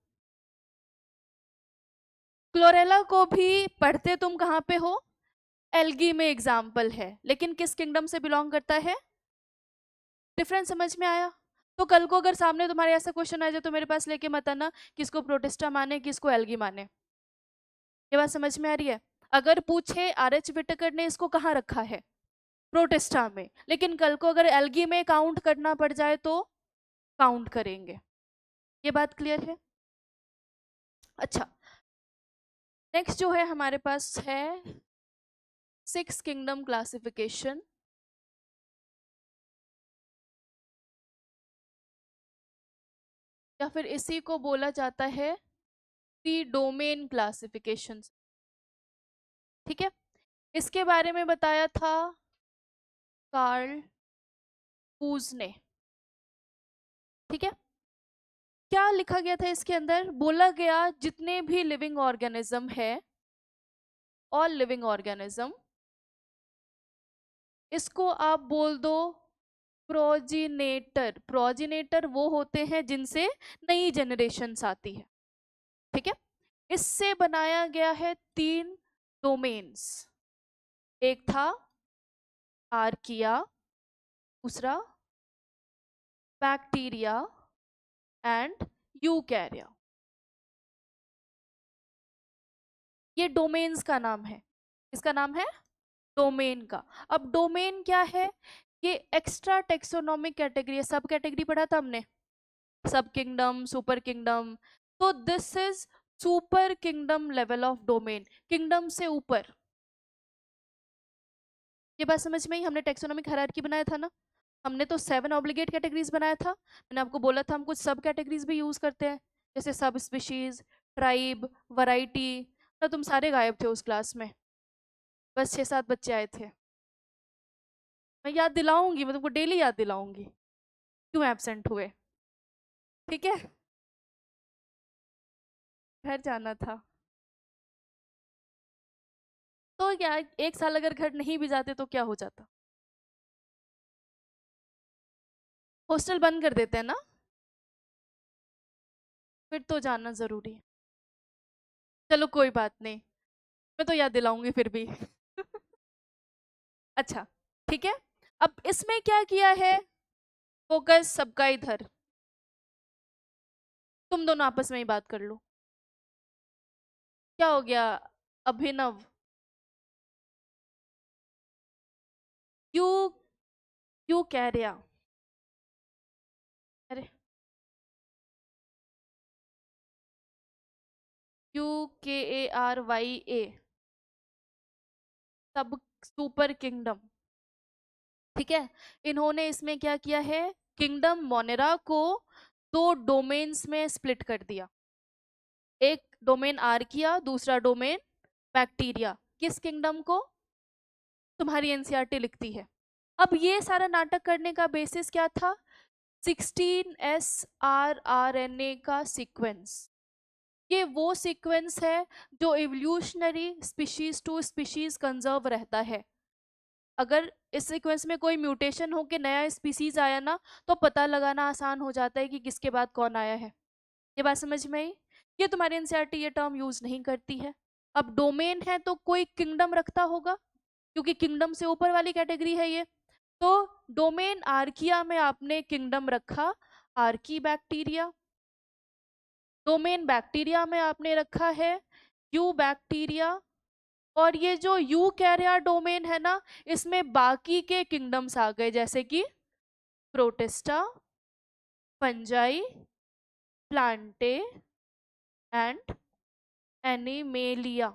क्लोरेला को भी पढ़ते तुम कहाँ पे हो? एल्गी में एग्जाम्पल है, लेकिन किस किंगडम से बिलोंग करता है? डिफरेंस समझ में आया? तो कल को अगर सामने तुम्हारे ऐसा क्वेश्चन आ जाए तो मेरे पास लेके मत आना किसको प्रोटिस्टा माने किसको एल्गी माने। ये बात समझ में आ रही है? अगर पूछे आर एच विटेकर ने इसको कहाँ रखा है? प्रोटिस्टा में, लेकिन कल को अगर एल्गी में काउंट करना पड़ जाए तो काउंट करेंगे। ये बात क्लियर है? अच्छा, नेक्स्ट जो है हमारे पास है सिक्स किंगडम क्लासिफिकेशन, या फिर इसी को बोला जाता है दी डोमेन क्लासिफिकेशन। ठीक है, इसके बारे में बताया था कार्ल पूज ने। ठीक है, क्या लिखा गया था इसके अंदर? बोला गया जितने भी लिविंग ऑर्गेनिज्म है, ऑल लिविंग ऑर्गेनिज्म, इसको आप बोल दो प्रोजिनेटर। प्रोजिनेटर वो होते हैं जिनसे नई जनरेशन आती है। ठीक है, इससे बनाया गया है तीन डोमेन्स। एक था आर्किया, दूसरा बैक्टीरिया एंड यूकैरिया। ये डोमेन्स का नाम है। इसका नाम है डोमेन का। अब डोमेन क्या है? ये एक्स्ट्रा टेक्सोनोमिक कैटेगरी है। सब कैटेगरी पढ़ा था हमने, सब किंगडम, सुपर किंगडम। तो this is super kingdom level of domain, kingdom से ऊपर। ये बात समझ में आई? हमने टेक्सोनोमिक हायरार्की बनाया था ना, हमने तो 7 ऑब्लिगेट कैटेगरीज बनाया था। मैंने आपको बोला था हम कुछ सब कैटेगरीज भी यूज करते हैं, जैसे सब स्पीशीज, ट्राइब, वैरायटी। तो तुम सारे गायब थे उस क्लास में, बस 6-7 बच्चे आए थे। मैं याद दिलाऊंगी, मैं तुमको डेली याद दिलाऊंगी क्यों एब्सेंट हुए। ठीक है, घर जाना था। तो क्या, एक साल अगर घर नहीं भी जाते तो क्या हो जाता? हॉस्टल बंद कर देते हैं ना, फिर तो जाना जरूरी है। चलो कोई बात नहीं, मैं तो याद दिलाऊंगी फिर भी। अच्छा, ठीक है, अब इसमें क्या किया है? फोकस सबका इधर, तुम दोनों आपस में ही बात कर लो। क्या हो गया अभिनव? यू यू कह रहा? अरे, UKARYA, सब सुपर किंगडम। ठीक है, इन्होंने इसमें क्या किया है? किंगडम मोनेरा को दो डोमेन्स में स्प्लिट कर दिया। एक डोमेन आर्किया, दूसरा डोमेन बैक्टीरिया। किस किंगडम को? तुम्हारी एनसीईआरटी लिखती है। अब ये सारा नाटक करने का बेसिस क्या था? 16S RRNA का सीक्वेंस। ये वो सीक्वेंस है जो evolutionary species to species conserve रहता है। अगर इस सीक्वेंस में कोई म्यूटेशन हो के नया स्पीसीज आया ना, तो पता लगाना आसान हो जाता है कि किसके बाद कौन आया है। ये बात समझ में आई? ये तुम्हारी एनसीईआरटी ये टर्म यूज नहीं करती है। अब डोमेन है तो कोई किंगडम रखता होगा, क्योंकि किंगडम से ऊपर वाली कैटेगरी है ये। तो डोमेन आर्किया में आपने किंगडम रखा आर्की बैक्टीरिया। डोमेन बैक्टीरिया में आपने रखा है यू बैक्टीरिया। और ये जो यू कैरियर डोमेन है ना, इसमें बाकी के किंगडम्स आ गए, जैसे कि protista, fungi, Plantae and animalia.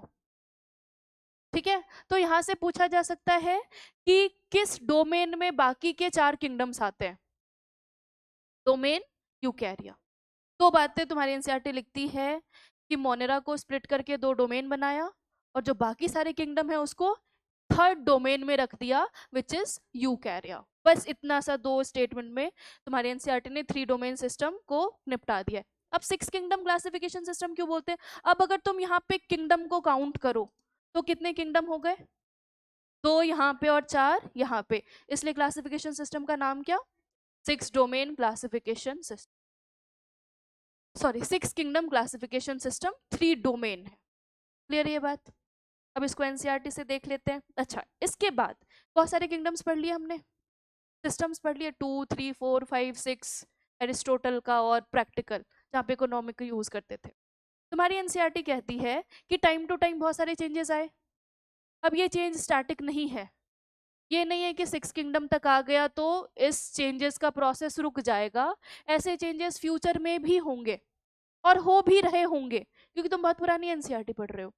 ठीक है, तो यहां से पूछा जा सकता है कि किस डोमेन में बाकी के 4 किंगडम्स आते हैं। डोमेन यूकैरिया। दो बातें तुम्हारी एनसीईआरटी लिखती है कि मोनेरा को स्प्लिट करके 2 डोमेन बनाया, और जो बाकी सारे किंगडम है उसको थर्ड डोमेन में रख दिया, विच इज यूकैरिया। बस इतना सा 2 स्टेटमेंट में तुम्हारी एनसीईआरटी ने 3 डोमेन सिस्टम को निपटा दिया है। अब 6 किंगडम क्लासिफिकेशन सिस्टम क्यों बोलते हैं? अब अगर तुम यहाँ पे किंगडम को काउंट करो तो कितने किंगडम हो गए? 2 यहाँ पे और 4 यहाँ पे, इसलिए क्लासिफिकेशन सिस्टम का नाम क्या? 6 domain classification system, sorry 6 kingdom classification system, 3 domain है। क्लियर ये बात? अब इसको एनसीईआरटी से देख लेते हैं। अच्छा, इसके बाद बहुत सारे किंगडम्स पढ़ लिए हमने, सिस्टम्स पढ़ लिए, 2 3 4 5 6, एरिस्टोटल का और प्रैक्टिकल जहाँ पे इकोनॉमिक यूज करते थे। तुम्हारी एनसीईआरटी कहती है कि टाइम टू टाइम बहुत सारे चेंजेस आए। अब ये चेंज स्टैटिक नहीं है। ये नहीं है कि 6 किंगडम तक आ गया तो इस चेंजेस का प्रोसेस रुक जाएगा। ऐसे चेंजेस फ्यूचर में भी होंगे और हो भी रहे होंगे, क्योंकि तुम बहुत पुरानी एनसीईआरटी पढ़ रहे हो।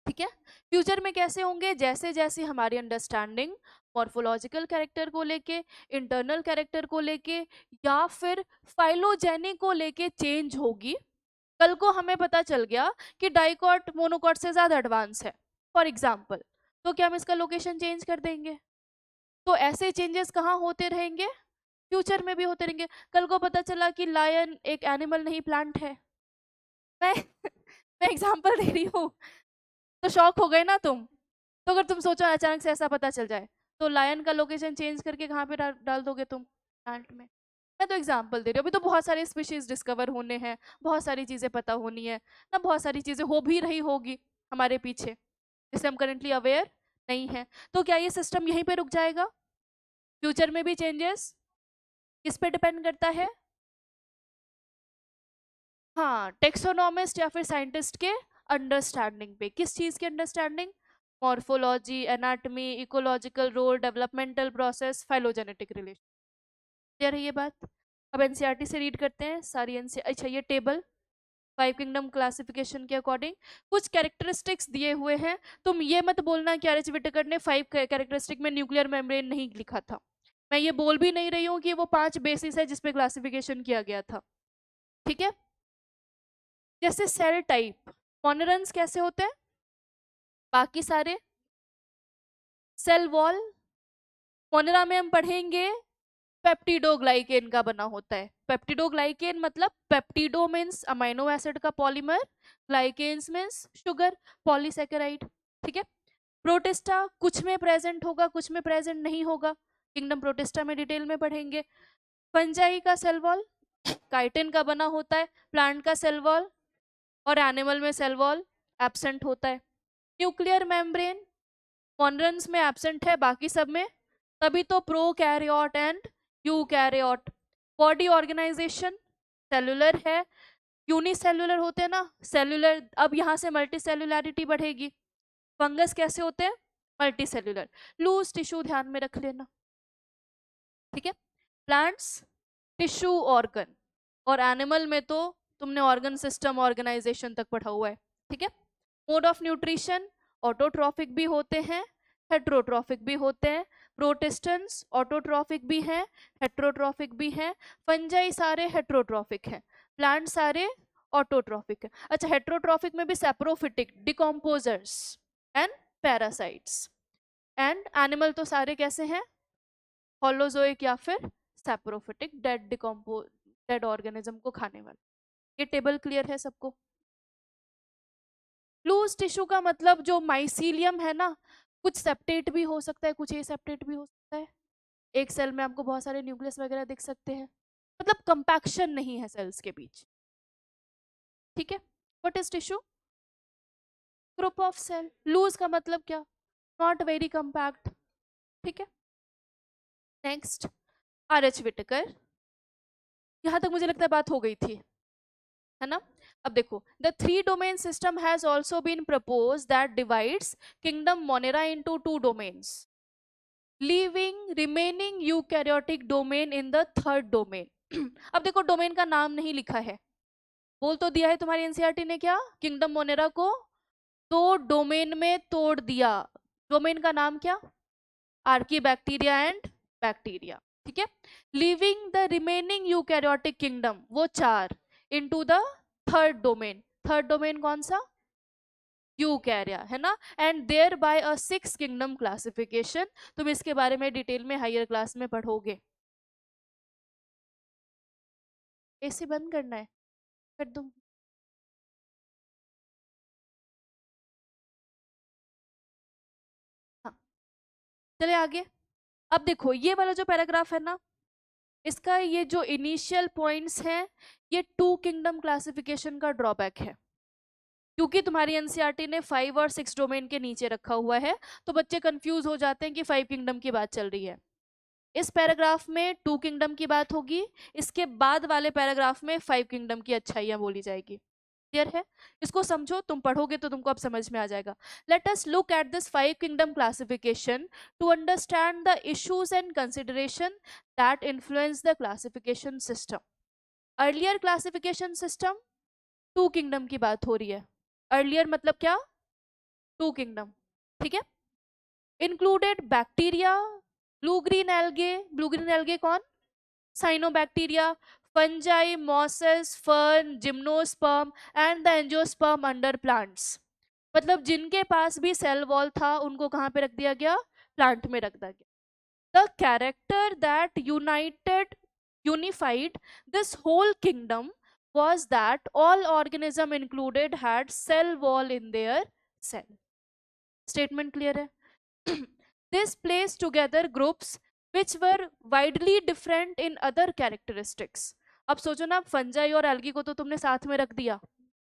ठीक है, फ्यूचर में कैसे होंगे? जैसे जैसे हमारी अंडरस्टैंडिंग मॉर्फोलॉजिकल कैरेक्टर को लेके, इंटरनल कैरेक्टर को लेके, या फिर फाइलोजेनी को लेके चेंज होगी। कल को हमें पता चल गया कि डाइकॉट मोनोकॉट से ज्यादा एडवांस है फॉर एग्जाम्पल, तो क्या हम इसका लोकेशन चेंज कर देंगे? तो ऐसे चेंजेस कहाँ होते रहेंगे? फ्यूचर में भी होते रहेंगे। कल को पता चला कि लायन एक एनिमल नहीं प्लांट है, मैं मैं एग्जांपल दे रही हूँ, तो शॉक हो गए ना तुम। तो अगर तुम सोचो अचानक से ऐसा पता चल जाए, तो लायन का लोकेशन चेंज करके कहाँ पे डाल दोगे तुम? प्लांट में। मैं तो एग्जांपल दे रही हूँ, अभी तो बहुत सारे स्पीशीज डिस्कवर होने हैं, बहुत सारी चीजें पता होनी है ना, बहुत सारी चीजें हो भी रही होगी हमारे पीछे, जिससे हम करेंटली अवेयर नहीं है। तो क्या ये सिस्टम यहीं पे रुक जाएगा? फ्यूचर में भी चेंजेस किस पे डिपेंड करता है? हाँ, टेक्सोनॉमिस्ट या फिर साइंटिस्ट के अंडरस्टैंडिंग पे। किस चीज की understanding? Morphology, anatomy, ecological role, developmental process, phylogenetic relation. Clear है ये बात? अब एनसीईआरटी से रीड करते हैं सारी अच्छा, ये टेबल 5 किंगडम क्लासिफिकेशन के अकॉर्डिंग कुछ कैरेक्टरिस्टिक्स दिए हुए हैं। तुम ये मत बोलना कि आर.एच. विटेकर ने 5 कैरेक्टरिस्टिक में न्यूक्लियर मेम्ब्रेन नहीं लिखा था। मैं ये बोल भी नहीं रही हूँ कि वो 5 बेसिस है जिसपे क्लासिफिकेशन किया गया था। ठीक है, जैसे सेल टाइप, मोनोरेंस कैसे होते हैं? बाकी सारे सेल वॉल, मोनेरा में हम पढ़ेंगे पेप्टिडोग्लाइकेन का बना होता है। पेप्टिडोग्लाइकेन मतलब पेप्टिडो मीन्स अमाइनो एसिड का पॉलीमर, ग्लाइकेन्स मीन्स शुगर, पॉलीसेकेराइड। ठीक है, प्रोटिस्टा कुछ में प्रेजेंट होगा, कुछ में प्रेजेंट नहीं होगा, किंगडम प्रोटिस्टा में डिटेल में पढ़ेंगे। फंजाई का सेल वॉल काइटिन का बना होता है, प्लांट का सेल वॉल और एनिमल में सेल वॉल एब्सेंट होता है। न्यूक्लियर मेम्ब्रेन मोनरेंस में एब्सेंट है, बाकी सब में, तभी तो prokaryote and eukaryote. Body organisation cellular है, यूनिसेलुलर होते हैं ना, सेलुलर। अब यहाँ से मल्टी सेलुलैरिटी बढ़ेगी। फंगस कैसे होते हैं? Multi cellular. लूज टिश्यू ध्यान में रख लेना। ठीक है, प्लांट्स टिश्यू ऑर्गन, और एनिमल में तो तुमने ऑर्गन सिस्टम ऑर्गेनाइजेशन तक पढ़ा हुआ है। ठीक है, मोड ऑफ न्यूट्रिशन ऑटोट्रॉफिक भी होते हैं, हेट्रोट्रॉफिक भी होते हैं। प्रोटिस्टेंस ऑटोट्रॉफिक भी हैं, हेट्रोट्रॉफिक भी हैं। फंजाई सारे हेट्रोट्रॉफिक हैं, प्लांट सारे ऑटोट्रॉफिक है। अच्छा, हेट्रोट्रॉफिक में भी saprophytic, decomposers and parasites. And animal तो सारे कैसे हैं? होलोजोइक या फिर सैप्रोफिटिक, डेड ऑर्गेनिज्म को खाने वाले। ये टेबल क्लियर है सबको? लूज टिश्यू का मतलब जो माइसीलियम है ना, कुछ सेप्टेट भी हो सकता है, कुछ एसेप्टेट भी हो सकता है। एक सेल में आपको बहुत सारे न्यूक्लियस वगैरह दिख सकते हैं, मतलब कंपैक्शन नहीं है सेल्स के बीच। ठीक है, what is tissue? Group of cell. Loose का मतलब क्या? Not very compact. ठीक है, नेक्स्ट, आर एच विटेकर। यहां तक मुझे लगता है बात हो गई थी, है ना? अब देखो, the three domain system has also been propose that divides kingdom monera into two domains, leaving remaining eukaryotic domain in the third domain. अब देखो, डोमेन का नाम नहीं लिखा है, बोल तो दिया है तुम्हारी एनसीईआरटी ने, क्या किंगडम मोनेरा को दो डोमेन में तोड़ दिया। डोमेन का नाम क्या? Archaebacteria and bacteria. ठीक है, living the remaining eukaryotic kingdom, वो चार, into the third domain. Third domain कौन सा? यूकैरिया, है ना? And thereby a six kingdom classification. तुम इसके बारे में डिटेल में हायर क्लास में पढ़ोगे। एसी बंद करना है? कर दूं? हाँ, चले आगे। अब देखो, ये वाला जो पैराग्राफ है ना, इसका ये जो इनिशियल पॉइंट्स हैं, ये टू किंगडम क्लासिफिकेशन का ड्रॉबैक है, क्योंकि तुम्हारी एनसीईआरटी ने 5 और 6 डोमेन के नीचे रखा हुआ है, तो बच्चे कंफ्यूज हो जाते हैं कि 5 किंगडम की बात चल रही है। इस पैराग्राफ में 2 किंगडम की बात होगी, इसके बाद वाले पैराग्राफ में 5 किंगडम की अच्छाइयां बोली जाएगी। क्लियर है? इसको समझो, तुम पढ़ोगे तो तुमको अब समझ में आ जाएगा। Let us look at this 5 kingdom classification to understand the issues and consideration that influence the classification system. Earlier classification system, 2 kingdom की बात हो रही है। अर्लियर मतलब क्या? 2 किंगडम। ठीक है, included bacteria, blue green algae. Blue green algae कौन? Cyanobacteria, fungi, mosses, fern, gymnosperm and the angiosperm under plants. मतलब जिनके पास भी सेल वॉल था, उनको कहाँ पे रख दिया गया? प्लांट में रख दिया गया। The character that unified this whole kingdom was that all organism included had cell wall in their cell. Statement clear है? This placed together groups which were widely different in other characteristics. अब सोचो ना, फंजाई और एल्गी को तो तुमने साथ में रख दिया,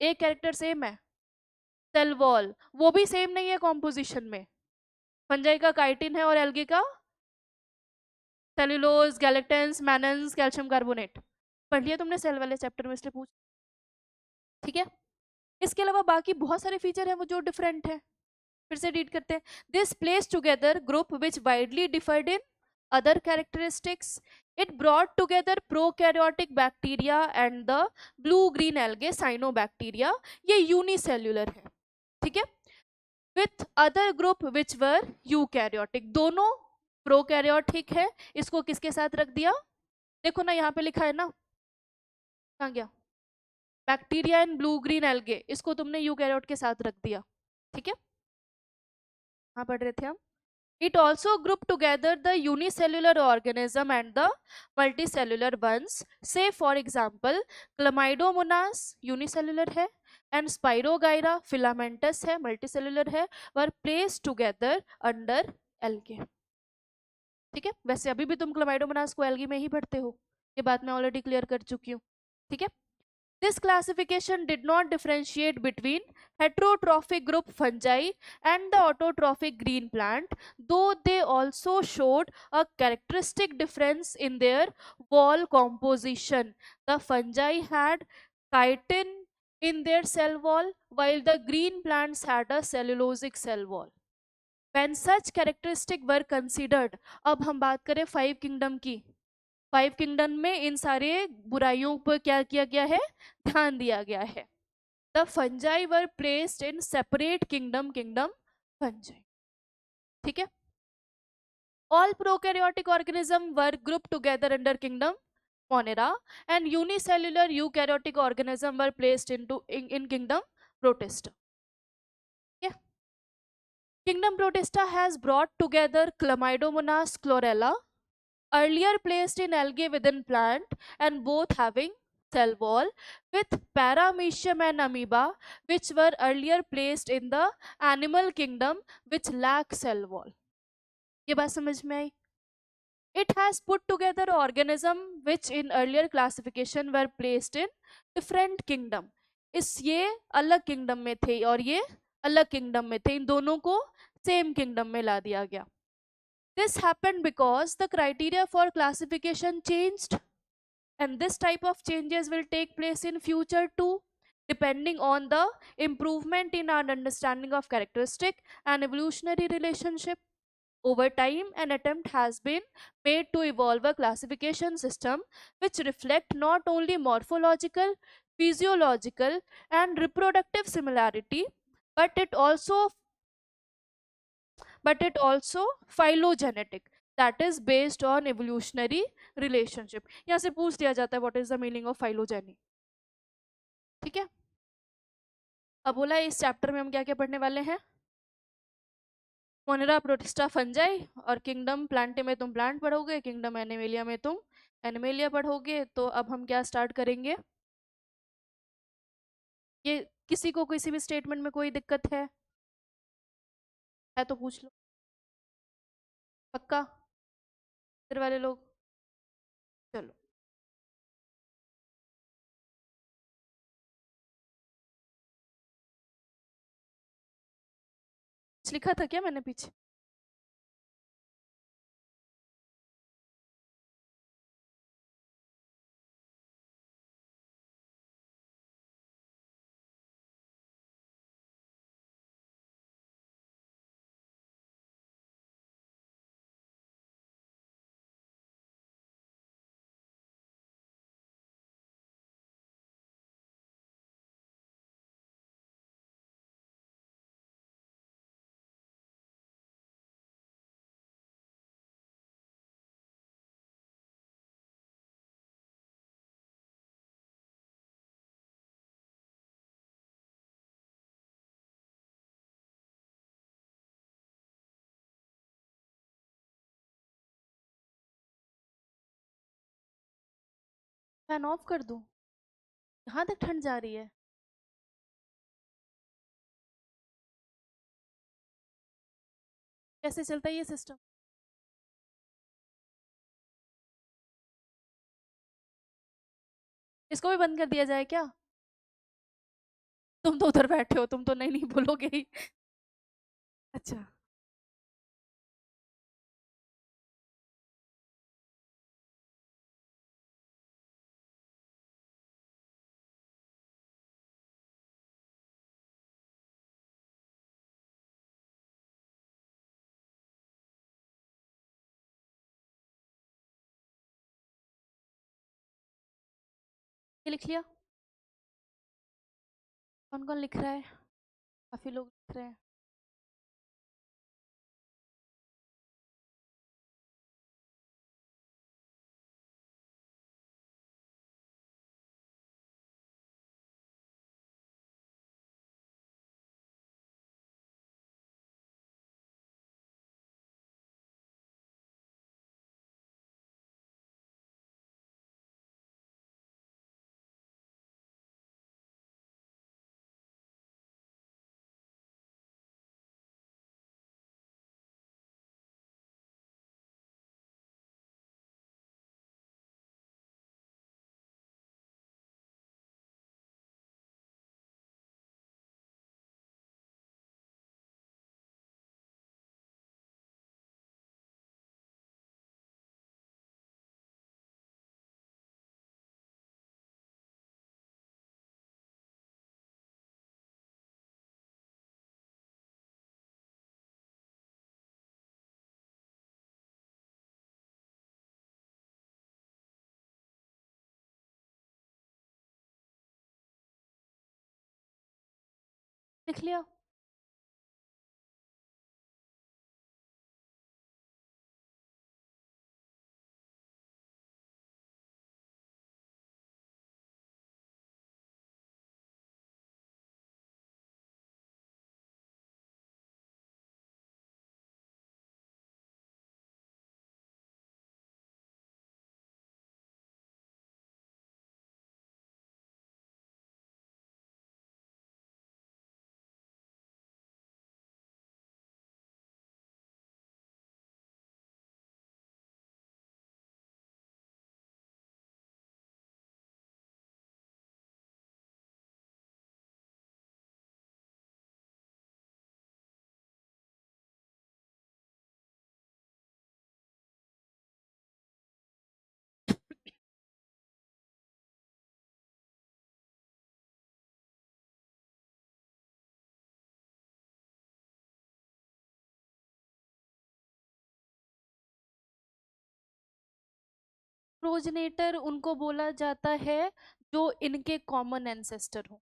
एक कैरेक्टर सेम है, सेल वॉल, वो भी सेम नहीं है कॉम्पोजिशन में। फंजाई का काइटिन है और एल्गी का सेल्यूलोज, गैलेक्टेंस, मैनन्स, कैल्शियम कार्बोनेट। पढ़ लिया तुमने सेल वाले चैप्टर में, इसलिए पूछ। ठीक है, इसके अलावा बाकी बहुत सारे फीचर हैं वो जो डिफरेंट है। फिर से रीड करते हैं। This place together group which widely deferred in other characteristics, it brought together prokaryotic bacteria and the blue green algae cyanobacteria, ये यूनिसेल्युलर है। ठीक है, with other group which were eukaryotic, दोनों प्रोकैरियोटिक है। इसको किसके साथ रख दिया? देखो ना, यहाँ पे लिखा है ना, कहाँ गया? Bacteria and blue green algae, इसको तुमने यूकैरियोट के साथ रख दिया। ठीक है, हाँ पढ़ रहे थे हम। It also grouped together the unicellular organism and the multicellular ones. Say for example, Chlamydomonas unicellular है and Spirogyra filamentous है, multicellular है, were placed together under algae. ठीक है, वैसे अभी भी तुम Chlamydomonas को algae में ही पढ़ते हो, ये बात मैं ऑलरेडी क्लियर कर चुकी हूँ। ठीक है, this classification did not differentiate between heterotrophic group fungi and the autotrophic green plant, though they also showed a characteristic difference in their wall composition. The fungi had chitin in their cell wall, while the green plants had a cellulosic cell wall. When such characteristics were considered, अब हम बात करें 5 किंगडम की, 5 किंगडम में इन सारे बुराइयों पर क्या किया गया है? ध्यान दिया गया है। The fungi were placed in separate kingdom, kingdom fungi. ठीक है, all prokaryotic organism were group together under kingdom Monera and unicellular eukaryotic organism were placed in kingdom protista. Kingdom protista has brought together Chlamydomonas chlorella, earlier placed in algae within plant and both having cell wall with paramecium and amoeba, which were earlier placed in the animal kingdom, which lack cell wall. ये बात समझ में आई? It has put together organism which in earlier classification were placed in different kingdom. इस ये अलग किंगडम में थे और ये अलग किंगडम में थे, इन दोनों को सेम किंगडम में ला दिया गया. This happened because the criteria for classification changed, and this type of changes will take place in future too, depending on the improvement in our understanding of characteristic and evolutionary relationship. Over time, an attempt has been made to evolve a classification system which reflect not only morphological, physiological, and reproductive similarity, but it also phylogenetic, that is based on evolutionary relationship. यहाँ से पूछ दिया जाता है what is the meaning of phylogeny. ठीक है, अब बोला इस चैप्टर में हम क्या क्या पढ़ने वाले हैं. मोनेरा प्रोटिस्टा फंजाई, और किंगडम प्लांटे में तुम प्लांट पढ़ोगे, किंगडम एनिमेलिया में तुम एनिमेलिया पढ़ोगे. तो अब हम क्या स्टार्ट करेंगे. ये किसी को किसी भी स्टेटमेंट में कोई दिक्कत है तो पूछ लो. पक्का इधर वाले लोग. चलो, कुछ लिखा था क्या मैंने पीछे. फैन ऑफ कर दूं. कहाँ तक ठंड जा रही है. कैसे चलता है ये सिस्टम. इसको भी बंद कर दिया जाए क्या. तुम तो उधर बैठे हो, तुम तो नहीं नहीं बोलोगे ही. अच्छा, ये लिख लिया. कौन कौन लिख रहा है. काफी लोग लिख रहे हैं. लिख लिया. प्रोजेनेटर उनको बोला जाता है जो इनके कॉमन एंसेस्टर हो।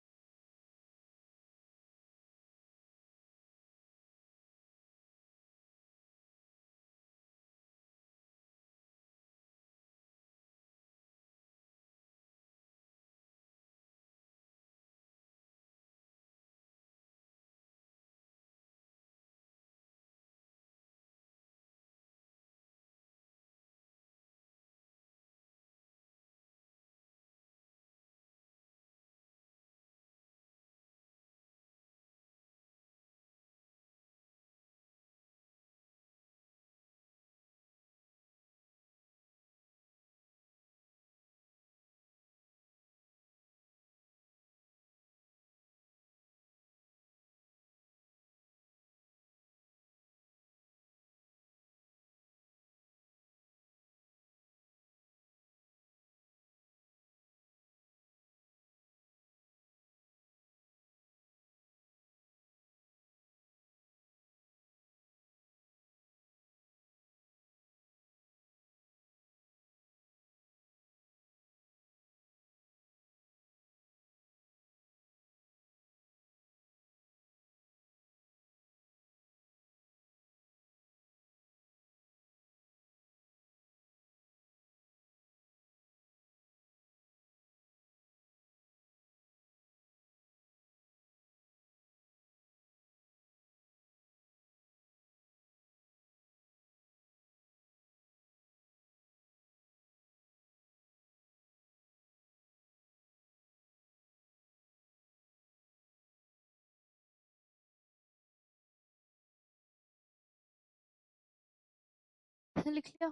लिख लिया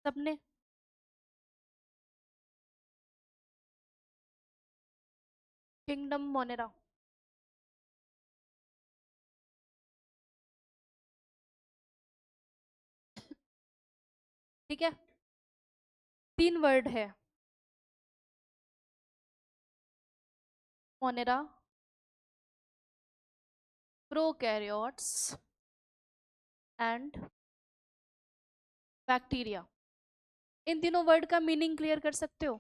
सबने? Kingdom Monera. ठीक है, 3 वर्ड है। Monera, prokaryotes and bacteria. इन तीनों वर्ड का मीनिंग क्लियर कर सकते हो?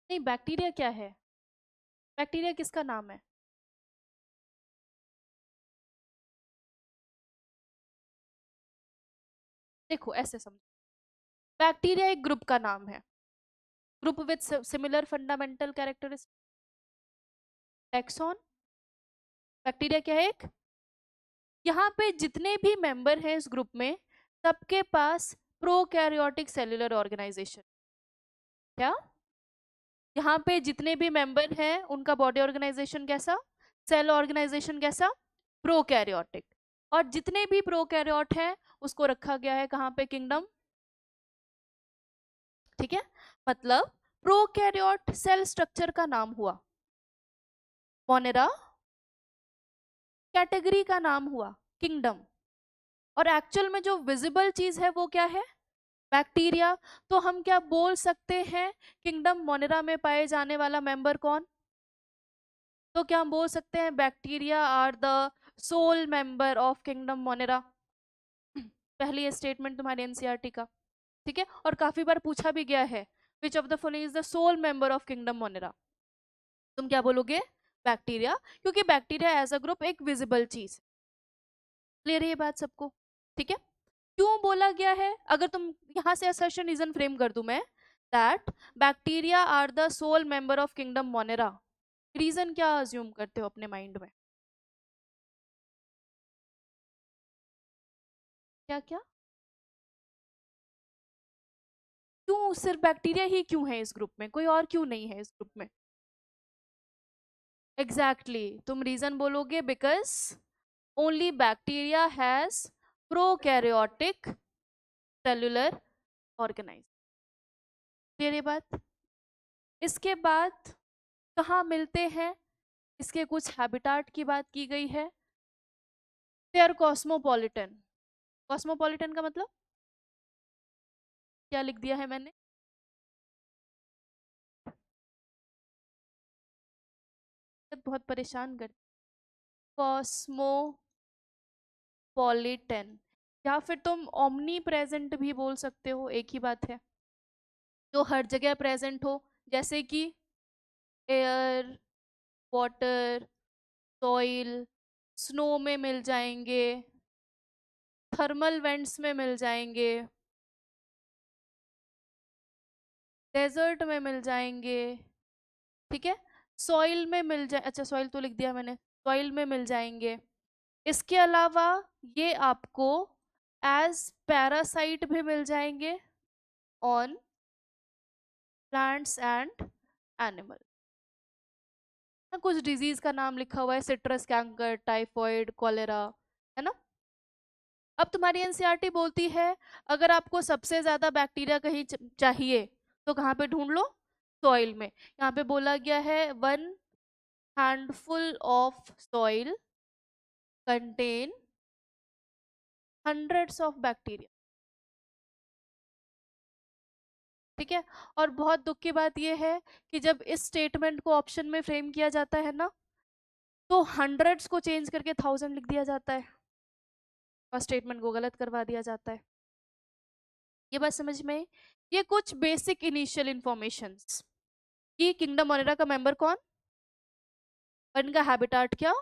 नहीं, बैक्टीरिया क्या है? बैक्टीरिया किसका नाम है? देखो ऐसे समझो, बैक्टीरिया एक ग्रुप का नाम है, group with similar fundamental characteristic. Taxon. Bacteria क्या है? एक, यहाँ पे जितने भी मेंबर हैं इस ग्रुप में, सबके पास प्रोकैरियोटिक सेल्युलर ऑर्गेनाइजेशन। क्या? यहाँ पे जितने भी मेंबर हैं उनका बॉडी ऑर्गेनाइजेशन कैसा? सेल ऑर्गेनाइजेशन कैसा? प्रोकैरियोटिक। और जितने भी प्रोकैरियोट हैं उसको रखा गया है कहाँ पे? किंगडम। ठीक है, मतलब प्रोकैरियोट सेल स्ट्रक्चर का नाम हुआ, मोनेरा कैटेगरी का नाम हुआ किंगडम, और एक्चुअल में जो विजिबल चीज है वो क्या है? बैक्टीरिया। तो हम क्या बोल सकते हैं? किंगडम मोनेरा में पाए जाने वाला मेंबर कौन? तो क्या हम बोल सकते हैं bacteria are the sole member of kingdom Monera? पहली स्टेटमेंट तुम्हारे एनसीईआरटी का। ठीक है, और काफी बार पूछा भी गया है, which of the following is the sole member of kingdom Monera? तुम क्या बोलोगे? बैक्टीरिया, क्योंकि बैक्टीरिया एज अ ग्रुप एक विजिबल चीज। क्लियर है ये बात सबको? ठीक है, क्यों बोला गया है? अगर तुम यहां से असर्शन रीजन फ्रेम कर दूं मैं, that bacteria are the sole member of kingdom Monera, reason क्या अज्यूम करते हो अपने माइंड में? क्या क्या? क्यों सिर्फ बैक्टीरिया ही क्यों है इस ग्रुप में, कोई और क्यों नहीं है इस ग्रुप में? Exactly exactly. तुम रीजन बोलोगे because only bacteria has prokaryotic cellular organise. Clear ये बात? इसके बाद कहाँ मिलते हैं? इसके कुछ हैबिटाट की बात की गई है। They are cosmopolitan. कॉस्मोपॉलिटन का मतलब क्या लिख दिया है मैंने? बहुत परेशान कर। कॉस्मोपॉलिटन, या फिर तुम ओमनी प्रेजेंट भी बोल सकते हो, एक ही बात है। जो हर जगह प्रेजेंट हो, जैसे कि एयर, वाटर, सॉइल, स्नो में मिल जाएंगे, थर्मल वेंट्स में मिल जाएंगे, डेजर्ट में मिल जाएंगे, ठीक है। सॉइल में मिल जाए, अच्छा सॉइल तो लिख दिया मैंने, सॉइल में मिल जाएंगे। इसके अलावा ये आपको एज पैरासाइट भी मिल जाएंगे ऑन प्लांट्स एंड एनिमल। कुछ डिजीज का नाम लिखा हुआ है, सिट्रस कैंकर, टाइफॉइड, कॉलेरा, है ना। अब तुम्हारी एनसीईआरटी बोलती है अगर आपको सबसे ज्यादा बैक्टीरिया कहीं चाहिए तो कहाँ पे ढूंढ लो? सॉइल में। यहाँ पे बोला गया है 1 handful of soil contain hundreds of bacteria, ठीक है। और बहुत दुख की बात यह है कि जब इस स्टेटमेंट को ऑप्शन में फ्रेम किया जाता है ना, तो हंड्रेड्स को चेंज करके 1000 लिख दिया जाता है और स्टेटमेंट को गलत करवा दिया जाता है। ये बात समझ में आई? ये कुछ बेसिक इनिशियल इंफॉर्मेशंस कि किंगडम मोनेरा का मेंबर कौन, और इनका हैबिटाट क्या,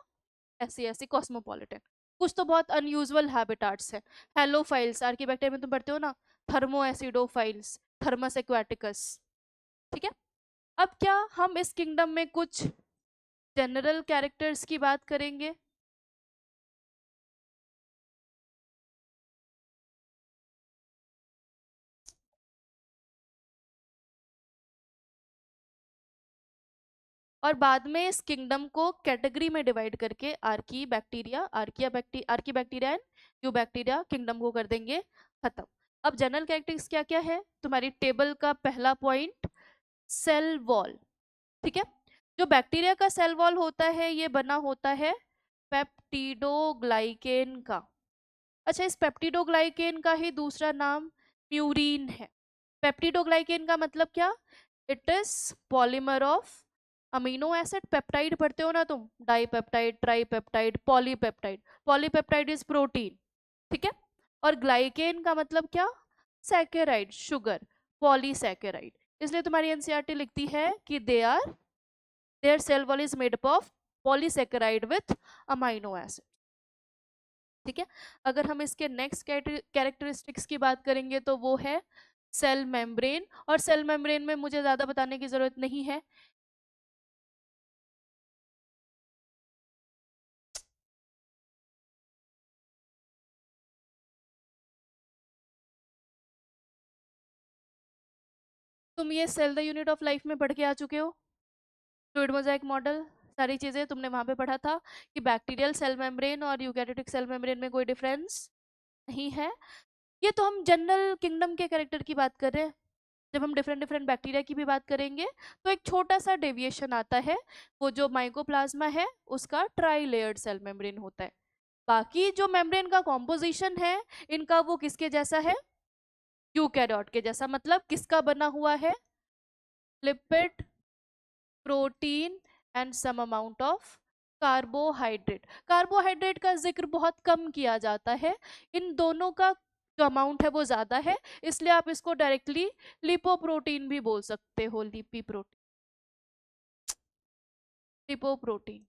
ऐसी ऐसी कॉस्मोपॉलिटन। कुछ तो बहुत अनयूजुअल हैबिटाट्स है। हेलोफाइल्स, आर्कीबैक्टीरिया में तुम पढ़ते हो ना, थर्मोएसिडोफाइल्स, थर्मस एक्वाटिकस, ठीक है। अब क्या हम इस किंगडम में कुछ जनरल कैरेक्टर्स की बात करेंगे। और बाद में इस किंगडम को कैटेगरी में डिवाइड करके Archie bacteria, Archie bacteria and you bacteria kingdom को कर देंगे खत्म। अब जनरल कैरेक्टरिस्टिक्स क्या क्या है तुम्हारी टेबल का पहला पॉइंट, सेल वॉल, ठीक है। जो बैक्टीरिया का सेल वॉल होता है ये बना होता है पेप्टिडोग्लाइकेन का। अच्छा, इस पेप्टिडोग्लाइकेन का ही दूसरा नाम प्यूरीन है। पेप्टिडोग्लाइकेन का मतलब क्या, it is polymer of amino acid. Peptide पढ़ते हो ना तुम, dipeptide, tripeptide, polypeptide. Polypeptide is protein, ठीक है। और ग्लाइकेन का मतलब क्या, सैकेराइड, शुगर, पॉलीसैकेराइड। इसलिए तुम्हारी एनसीईआरटी लिखती है कि their cell wall is made up of polysaccharide with amino acid, ठीक है। अगर हम इसके नेक्स्ट कैरेक्टरिस्टिक्स की बात करेंगे तो वो है सेल मेम्ब्रेन। और सेल मेम्ब्रेन में मुझे ज्यादा बताने की जरूरत नहीं है। तुम ये cell the unit of life में पढ़ के आ चुके हो, फ्लूइड मोजाइक मॉडल, सारी चीजें तुमने वहां पे पढ़ा था कि बैक्टीरियल सेल मेम्ब्रेन और यूकैरियोटिक सेल मेम्ब्रेन में कोई डिफरेंस नहीं है। ये तो हम जनरल किंगडम के कैरेक्टर की बात कर रहे हैं। जब हम डिफरेंट डिफरेंट बैक्टीरिया की भी बात करेंगे तो एक छोटा सा डेविएशन आता है, वो जो माइकोप्लाज्मा है उसका ट्राई लेयर्ड सेल मेम्ब्रेन होता है। बाकी जो मेम्ब्रेन का कॉम्पोजिशन है इनका वो किसके जैसा है, यूकैरियोट के जैसा। मतलब किसका बना हुआ है, lipid, protein and some amount of carbohydrate. Carbohydrate का जिक्र बहुत कम किया जाता है, इन दोनों का जो अमाउंट है वो ज्यादा है, इसलिए आप इसको डायरेक्टली लिपोप्रोटीन भी बोल सकते हो, लिपोप्रोटीन,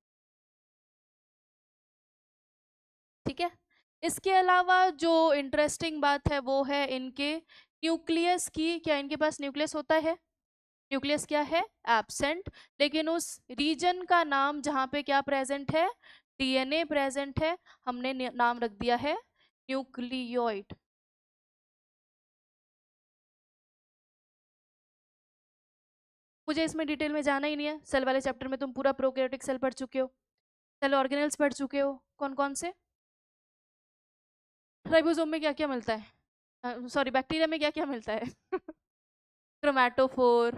ठीक है। इसके अलावा जो इंटरेस्टिंग बात है वो है इनके न्यूक्लियस की। क्या इनके पास न्यूक्लियस होता है, न्यूक्लियस क्या है, एब्सेंट। लेकिन उस रीजन का नाम जहाँ पे क्या प्रेजेंट है, डीएनए प्रेजेंट है, हमने नाम रख दिया है न्यूक्लियोइड। मुझे इसमें डिटेल में जाना ही नहीं है, सेल वाले चैप्टर में तुम पूरा प्रोकैरियोटिक सेल पढ़ चुके हो, सेल ऑर्गेनेल्स पढ़ चुके हो, कौन कौन से। राइबोसोम में क्या क्या मिलता है, सॉरी बैक्टीरिया में क्या क्या मिलता है क्रोमैटोफोर,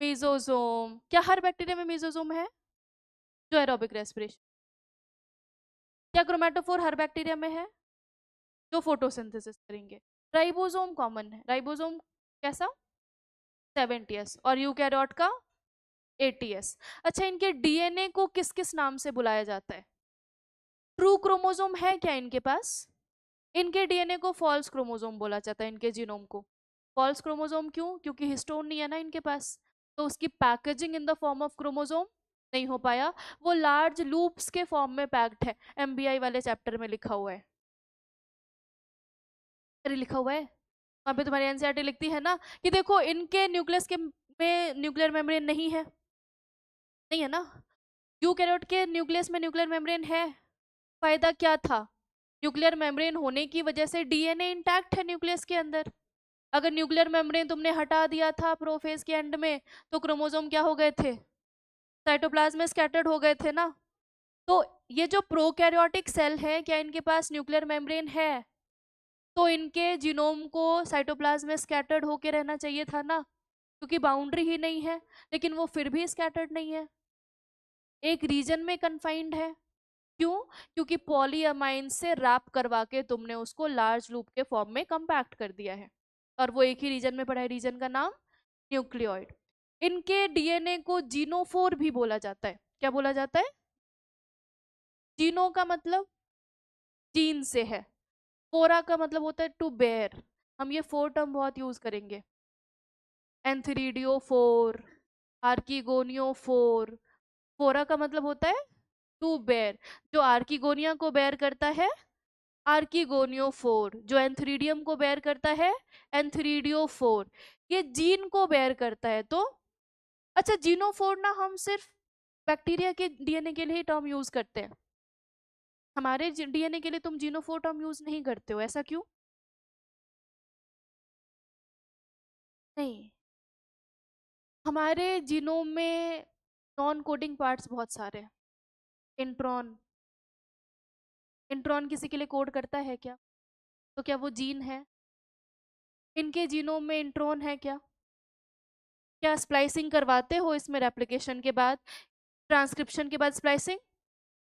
मीजोजोम। क्या हर बैक्टीरिया में मीजोजोम है, जो एरोबिक रेस्पिरेशन। क्या क्रोमैटोफोर हर बैक्टीरिया में है, जो फोटोसिंथेसिस करेंगे। राइबोसोम कॉमन है, राइबोसोम कैसा 70s और यूकैरियोट का 80s। अच्छा, इनके डीएनए को किस किस नाम से बुलाया जाता है? ट्रू क्रोमोसोम है क्या इनके पास? इनके डीएनए को फॉल्स क्रोमोसोम बोला जाता है, इनके जीनोम को। फॉल्स क्रोमोसोम क्यों? क्योंकि हिस्टोन नहीं है ना इनके पास, तो उसकी packaging in the form of chromosome नहीं हो पाया, वो लार्ज लूप्स के फॉर्म में पैक्ड है। एमबीआई वाले चैप्टर में लिखा हुआ है, अरे लिखा हुआ है वहां पे, तुम्हारी एनसीईआरटी लिखती है ना कि देखो इनके न्यूक्लियस के में न्यूक्लियर मेम्ब्रेन नहीं है, नहीं है ना। यूकैरियोट के न्यूक्लियस में न्यूक्लियर मेम्ब्रेन है। फायदा क्या था? न्यूक्लियर मेम्ब्रेन होने की वजह से डीएनए इंटैक्ट है न्यूक्लियस के अंदर। अगर न्यूक्लियर मेम्ब्रेन तुमने हटा दिया था प्रोफेज के एंड में, तो क्रोमोसोम क्या हो गए थे? साइटोप्लाज्म में स्कैटर्ड हो गए थे ना। तो ये जो प्रोकैरियोटिक सेल है, क्या इनके पास न्यूक्लियर मेम्ब्रेन है? तो इनके जीनोम को साइटोप्लाज्म में स्कैटर्ड होके रहना चाहिए था ना, क्योंकि बाउंड्री ही नहीं है। लेकिन वो फिर भी स्कैटर्ड नहीं है, एक रीजन में कन्फाइंड है। क्यों? क्योंकि पॉलीअमाइन से रैप करवा के तुमने उसको लार्ज लूप के फॉर्म में कंपैक्ट कर दिया है, और वो एक ही रीजन में पड़ा है, रीजन का नाम न्यूक्लियोइड। इनके डीएनए को जीनोफोर भी बोला जाता है। क्या बोला जाता है? जीनो का मतलब जीन से है, फोरा का मतलब होता है टू बेयर। हम ये फोर टर्म बहुत यूज करेंगे, एंथ्रीडियोफोर, आर्किगोनियोफोर। फोरा का मतलब होता है टू बेयर, जो आर्किगोनिया को बेयर करता है आर्किगोनियोफोर, जो एंथ्रीडियम को बेयर करता है एंथ्रीडियोफोर, ये जीन को बेयर करता है। तो अच्छा, जीनोफोर ना हम सिर्फ बैक्टीरिया के डीएनए के लिए ही टर्म यूज करते हैं, हमारे डीएनए के लिए तुम जीनोफोर टर्म यूज नहीं करते हो, ऐसा क्यों? नहीं, हमारे जीनोम में नॉन कोडिंग पार्ट्स बहुत सारे हैं। इंट्रॉन, इंट्रॉन किसी के लिए कोड करता है क्या? तो क्या वो जीन है? इनके जीनोम में इंट्रॉन है क्या? क्या स्प्लाइसिंग करवाते हो इसमें रेप्लिकेशन के बाद, ट्रांसक्रिप्शन के बाद स्प्लाइसिंग,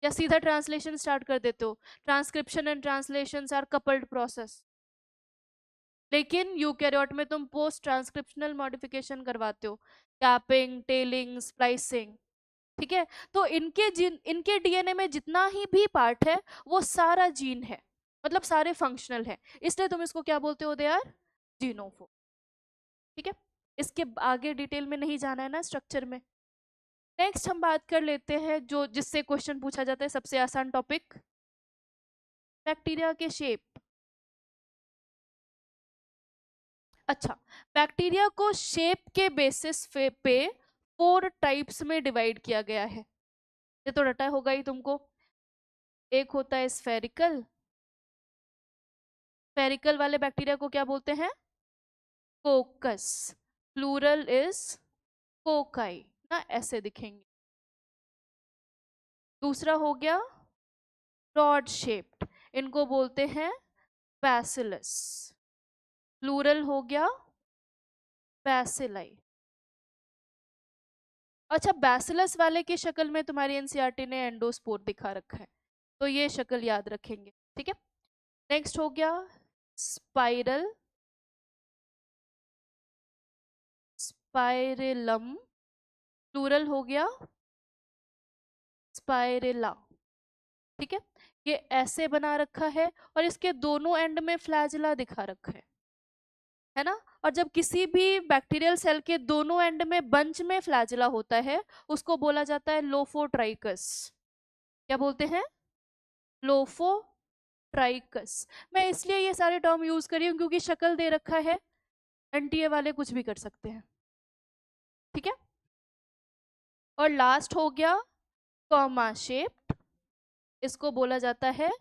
या सीधा ट्रांसलेशन स्टार्ट कर देते हो? Transcription and translation are coupled process, लेकिन यूकैरियोट में तुम पोस्ट ट्रांसक्रिप्शनल मॉडिफिकेशन करवाते हो, कैपिंग, टेलिंग, स्प्लाइसिंग। ठीक है, तो इनके जीन, इनके डीएनए में जितना ही भी पार्ट है वो सारा जीन है, मतलब सारे फंक्शनल है, इसलिए तुम इसको क्या बोलते हो? They are genophore. ठीक है, इसके आगे डिटेल में नहीं जाना है ना स्ट्रक्चर में। नेक्स्ट हम बात कर लेते हैं जो जिससे क्वेश्चन पूछा जाता है, सबसे आसान टॉपिक, बैक्टीरिया के शेप। अच्छा, बैक्टीरिया को शेप के बेसिस पे 4 टाइप्स में डिवाइड किया गया है, ये तो रटा होगा ही तुमको। एक होता है स्फेरिकल, स्फेरिकल वाले बैक्टीरिया को क्या बोलते हैं? कोकस, प्लूरल इज कोकाई ना, ऐसे दिखेंगे। दूसरा हो गया रॉड शेप्ड, इनको बोलते हैं बैसिलस, प्लूरल हो गया बैसिलाई। अच्छा, बैसिलस वाले की शक्ल में तुम्हारी एनसीईआरटी ने एंडोस्पोर दिखा रखा है, तो ये शक्ल याद रखेंगे। ठीक है, नेक्स्ट हो गया स्पाइरल, स्पाइरेलम, प्लूरल हो गया स्पाइरेला। ठीक है, ये ऐसे बना रखा है और इसके दोनों एंड में फ्लैजिला दिखा रखा है ना। और जब किसी भी बैक्टीरियल सेल के दोनों एंड में बंच में फ्लैजिला होता है, उसको बोला जाता है लोफोट्राइकस। क्या बोलते हैं? लोफोट्राइकस। मैं इसलिए ये सारे टर्म यूज करी हूँ क्योंकि शक्ल दे रखा है, एनटीए वाले कुछ भी कर सकते हैं। ठीक है, और लास्ट हो गया कॉमा शेप्ड, इसको बोला जाता है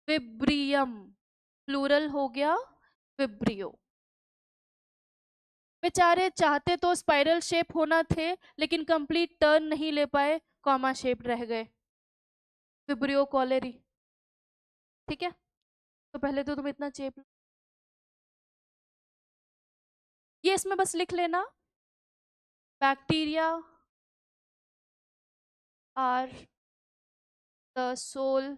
विब्रियम, प्लूरल हो गया विब्रियो। बेचारे चाहते तो स्पाइरल शेप होना थे, लेकिन कंप्लीट टर्न नहीं ले पाए, कॉमा शेप रह गए, विब्रियो कॉलेरी। ठीक है, तो पहले तो तुम इतना चेप, ये इसमें बस लिख लेना, बैक्टीरिया आर द सोल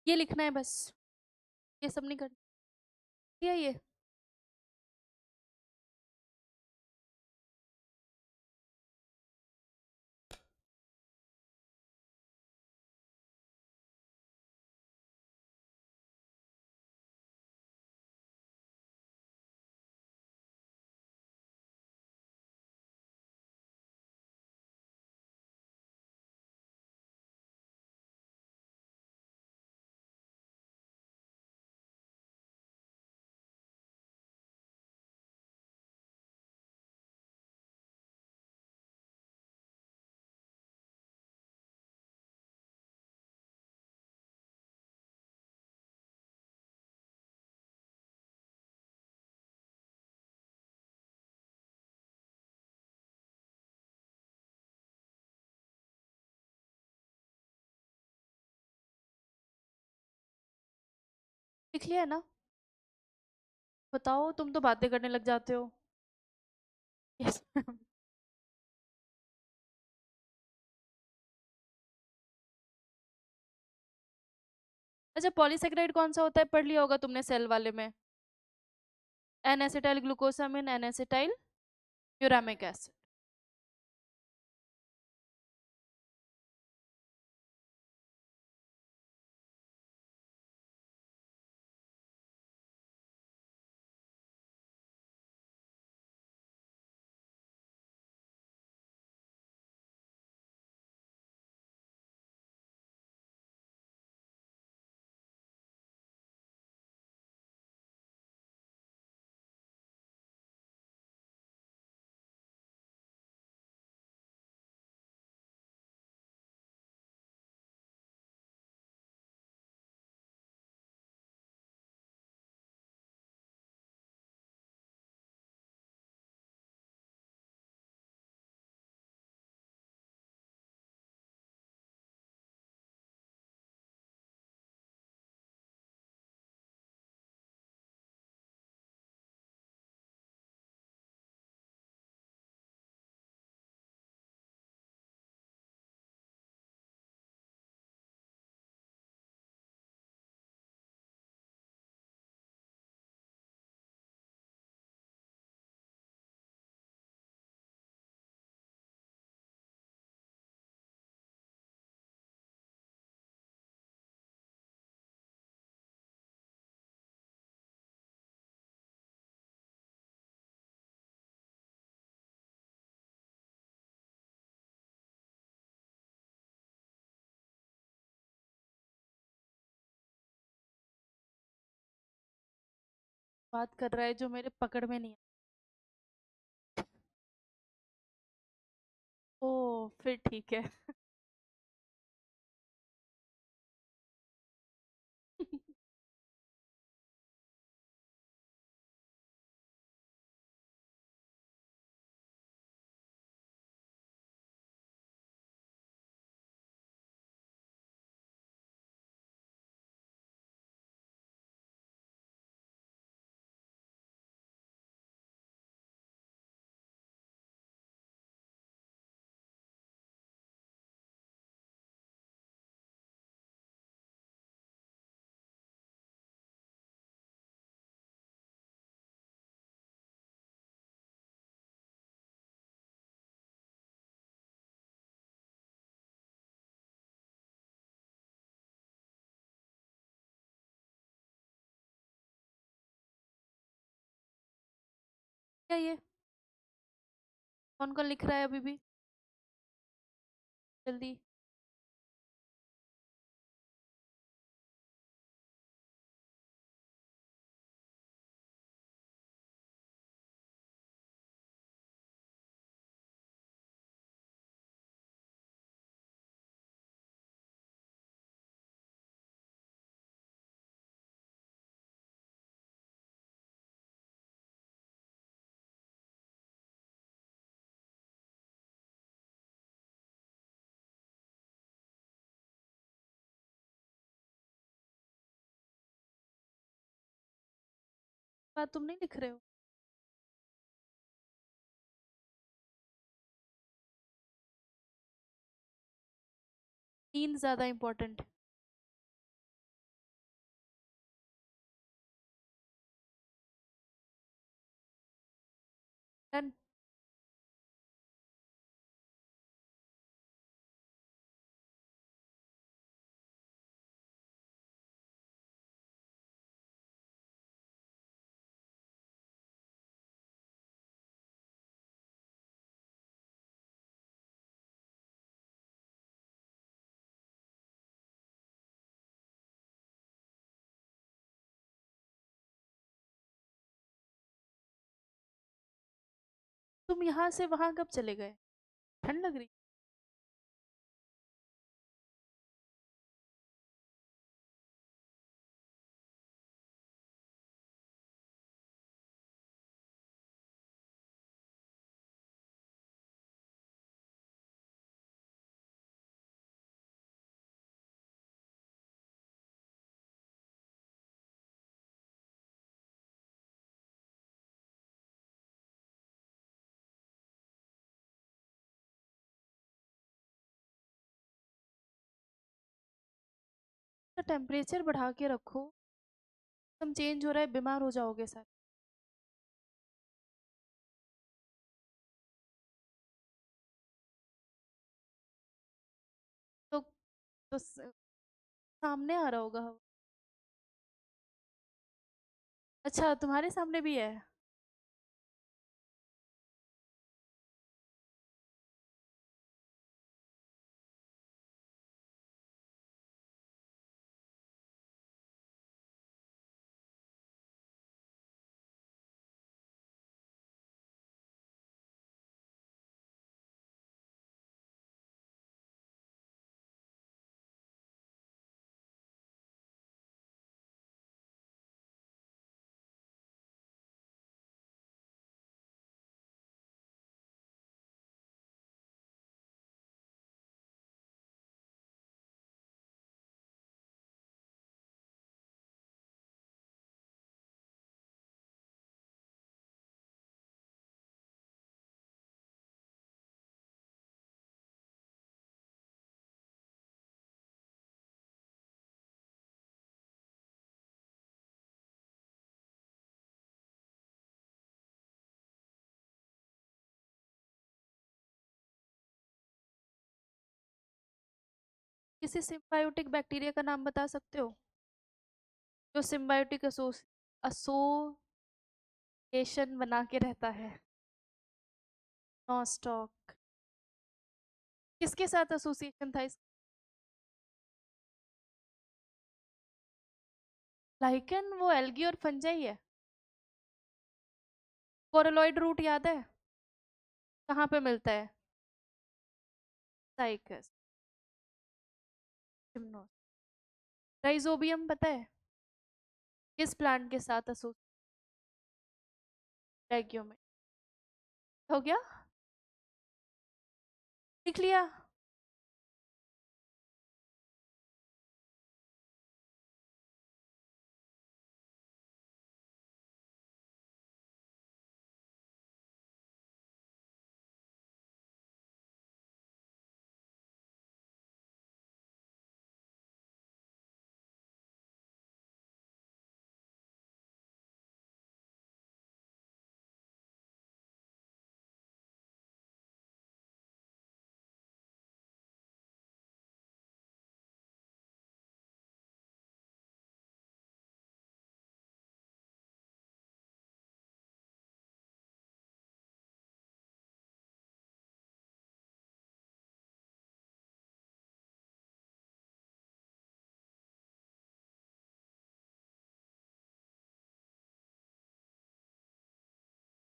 ये लिखना है बस, ये सब नहीं कर दिया ये। लिख लिया है ना? बताओ, तुम तो बातें करने लग जाते हो। यस। अच्छा, पॉलीसेकेराइड कौन सा होता है, पढ़ लिया होगा तुमने सेल वाले में। N acetyl glucosamine, N acetyl muramic acid. बात कर रहा है जो मेरे पकड़ में नहीं है। ओ, फिर ठीक है। क्या ये? कौन कौन लिख रहा है अभी भी? जल्दी। बात तुम नहीं लिख रहे हो? नींद ज्यादा इम्पोर्टेंट। डन। तुम यहाँ से वहां कब चले गए? ठंड लग रही? तो टेम्परेचर बढ़ा के रखो, तुम चेंज हो रहा है, बीमार हो जाओगे सर। तो सामने आ रहा होगा हवा। अच्छा, तुम्हारे सामने भी है? किसी सिम्बायोटिक बैक्टीरिया का नाम बता सकते हो जो सिम्बायोटिक एसोसिएशन बना के रहता है? नॉस्टॉक। किसके साथ एसोसिएशन था इस? लाइकन वो एल्गी और फंजाई है। कोरोलॉइड रूट याद है? कहाँ पे मिलता है? साइकस। राइजोबियम पता है किस प्लांट के साथ एसोसिएट? में हो गया, लिख लिया।